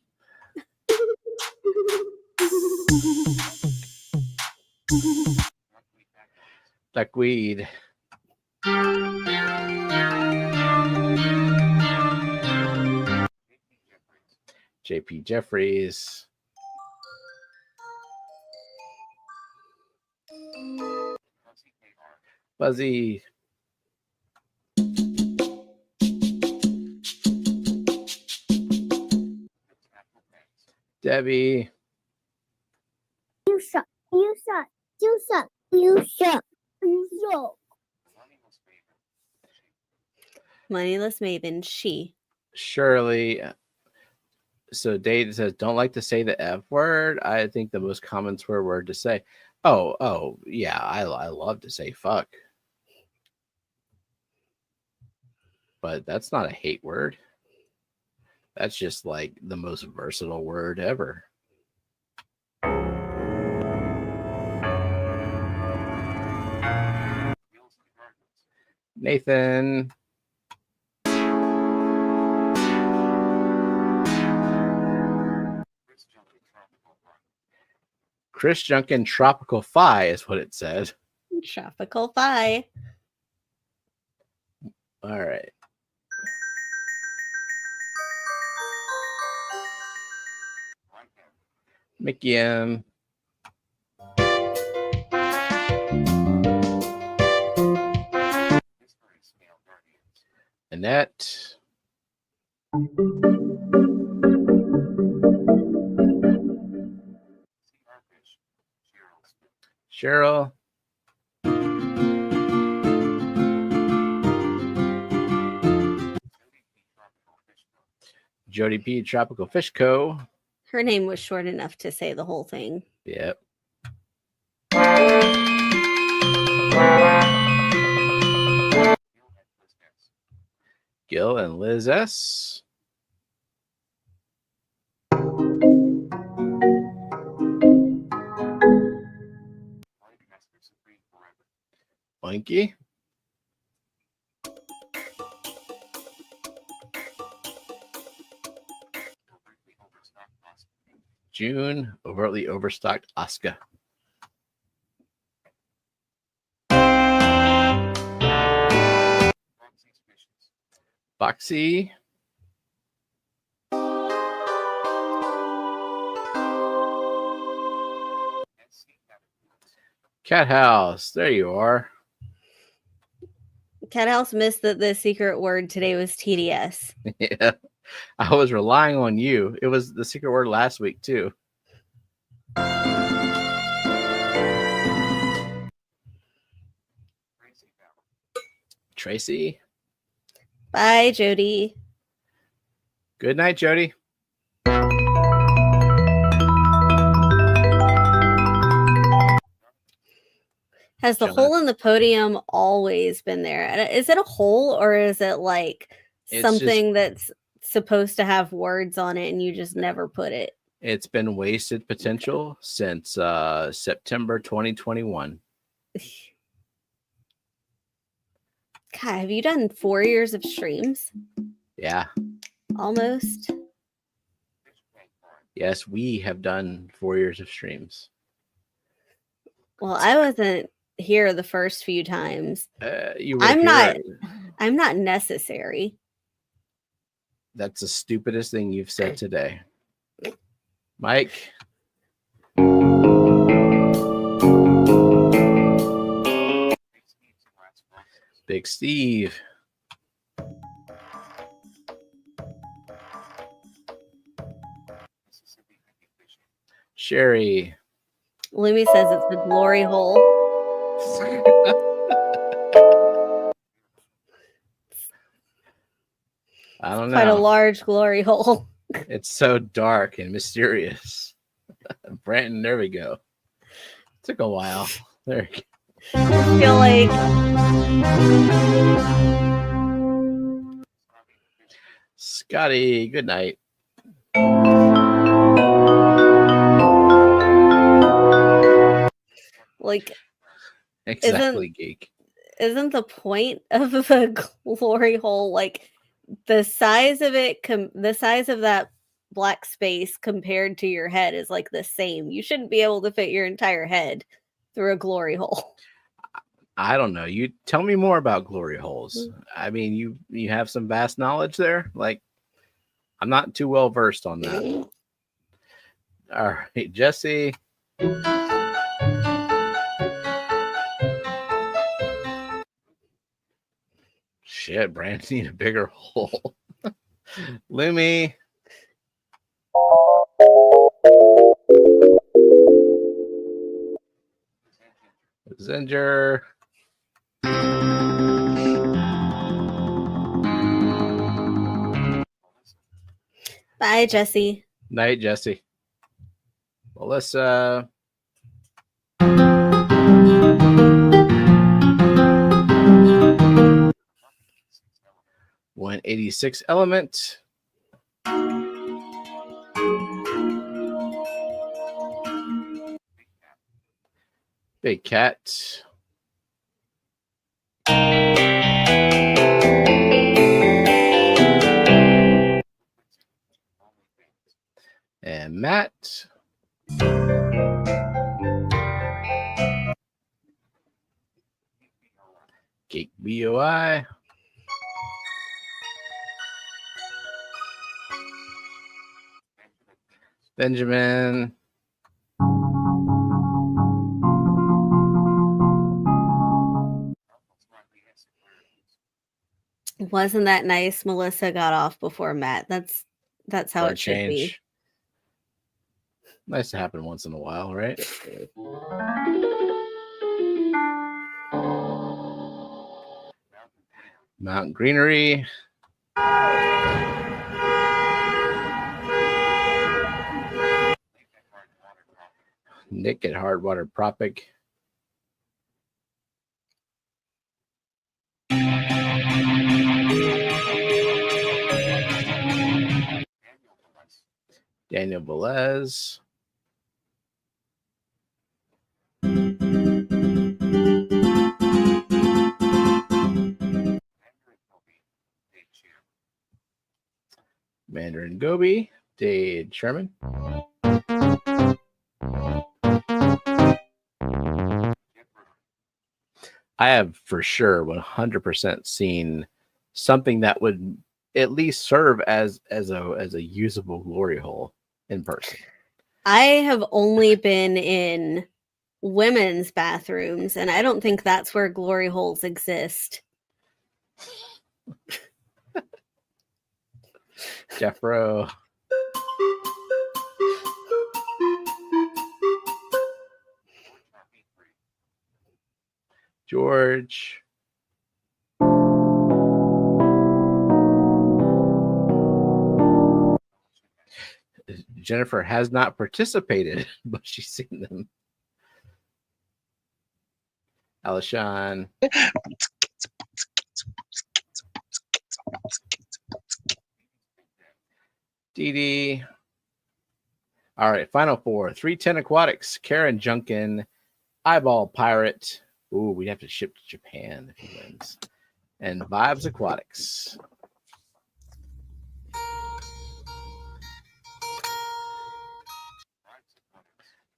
Duckweed. JP Jeffries. Buzzy. Debbie. You suck. Moneyless Maven, she. Shirley. So Dave says, don't like to say the F word. I think the most common swear word to say. Oh, yeah. I love to say fuck. But that's not a hate word. That's just like the most versatile word ever. Nathan. Chris Junkin Tropical Phi is what it said. Tropical Phi. All right. Mickey M. Annette. Cheryl. Jody P. Tropical Fish Co. Her name was short enough to say the whole thing. Yep. Gil and Liz S. Oinky. June, overtly overstocked Oscar. Boxy. Cat House, there you are. Cat House missed that the secret word today was TDS. Yeah, I was relying on you. It was the secret word last week too. Tracy. Bye, Jody. Good night, Jody. Has the hole in the podium always been there? Is it a hole or is it like something that's supposed to have words on it and you just never put it? It's been wasted potential since September 2021. God, have you done 4 years of streams? Yeah. Almost. Yes, we have done 4 years of streams. Well, I wasn't here the first few times. I'm not necessary. That's the stupidest thing you've said today. Mike. Big Steve. Sherry. Lumi says it's the glory hole. I don't know. Quite a large glory hole. It's so dark and mysterious. Brandon, there we go. Took a while. There you go. I feel like Scotty, good night. Like Exactly, geek. Isn't the point of a glory hole like the size of it? The size of that black space compared to your head is like the same. You shouldn't be able to fit your entire head through a glory hole. I don't know. You tell me more about glory holes. I mean, you have some vast knowledge there. Like, I'm not too well versed on that. All right, Jesse. Shit, Brandon need a bigger hole. Lumi. Zinger. Bye, Jesse. Night, Jesse. Melissa. 186 element. Big cat. And Matt. Geek BOI. Benjamin. Wasn't that nice? Melissa got off before Matt. That's how it should be. Nice to happen once in a while, right? Mountain greenery. Nick at Hardwater Propic. Daniel Velez. Mandarin Gobi. Dade Sherman. I have for sure 100% seen something that would at least serve as a usable glory hole in person. I have only been in women's bathrooms, and I don't think that's where glory holes exist. Jeffro. George. Jennifer has not participated, but she's seen them. Alishan. Dee Dee. All right, final four. 310 Aquatics. Karen Junkin. Eyeball Pirate. Ooh, we'd have to ship to Japan if he wins. And Vibes Aquatics.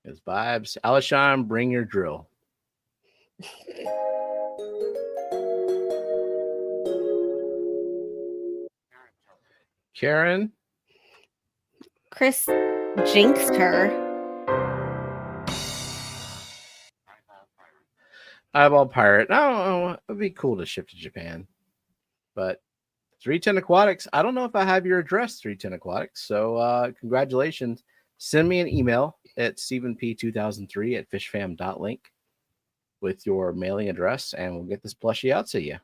There's Vibes. Alishan, bring your drill. Karen. Chris jinxed her. Eyeball Pirate. No, it would be cool to ship to Japan. But 310 Aquatics, I don't know if I have your address, 310 Aquatics. So congratulations. Send me an email at stephenp2003@fishfam.link with your mailing address, and we'll get this plushie out to you.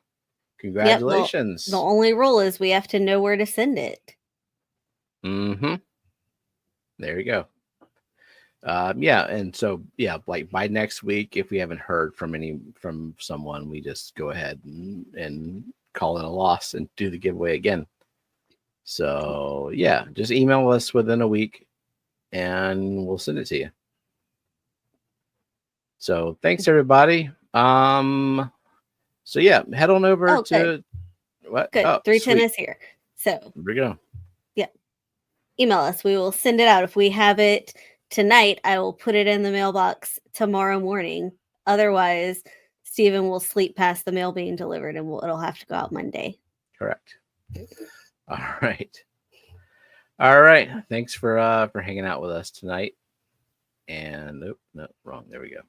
Congratulations. Yep, well, the only rule is we have to know where to send it. Mm-hmm. There you go. Yeah, and so yeah, like by next week, if we haven't heard from someone, we just go ahead and call it a loss and do the giveaway again. So yeah, just email us within a week and we'll send it to you. So thanks everybody. So yeah, head on over to good. What? Good. 310 is here. So there we go. Yeah. Email us. We will send it out. If we have it tonight, I will put it in the mailbox tomorrow morning. Otherwise, Stephen will sleep past the mail being delivered and it'll have to go out Monday. Correct. All right. All right. Thanks for hanging out with us tonight. And nope, no, wrong. There we go.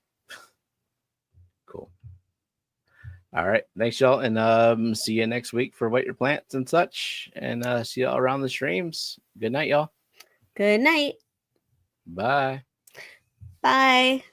Cool. All right. Thanks, y'all. And see you next week for Wet Your Plants and such. And see y'all around the streams. Good night, y'all. Good night. Bye. Bye.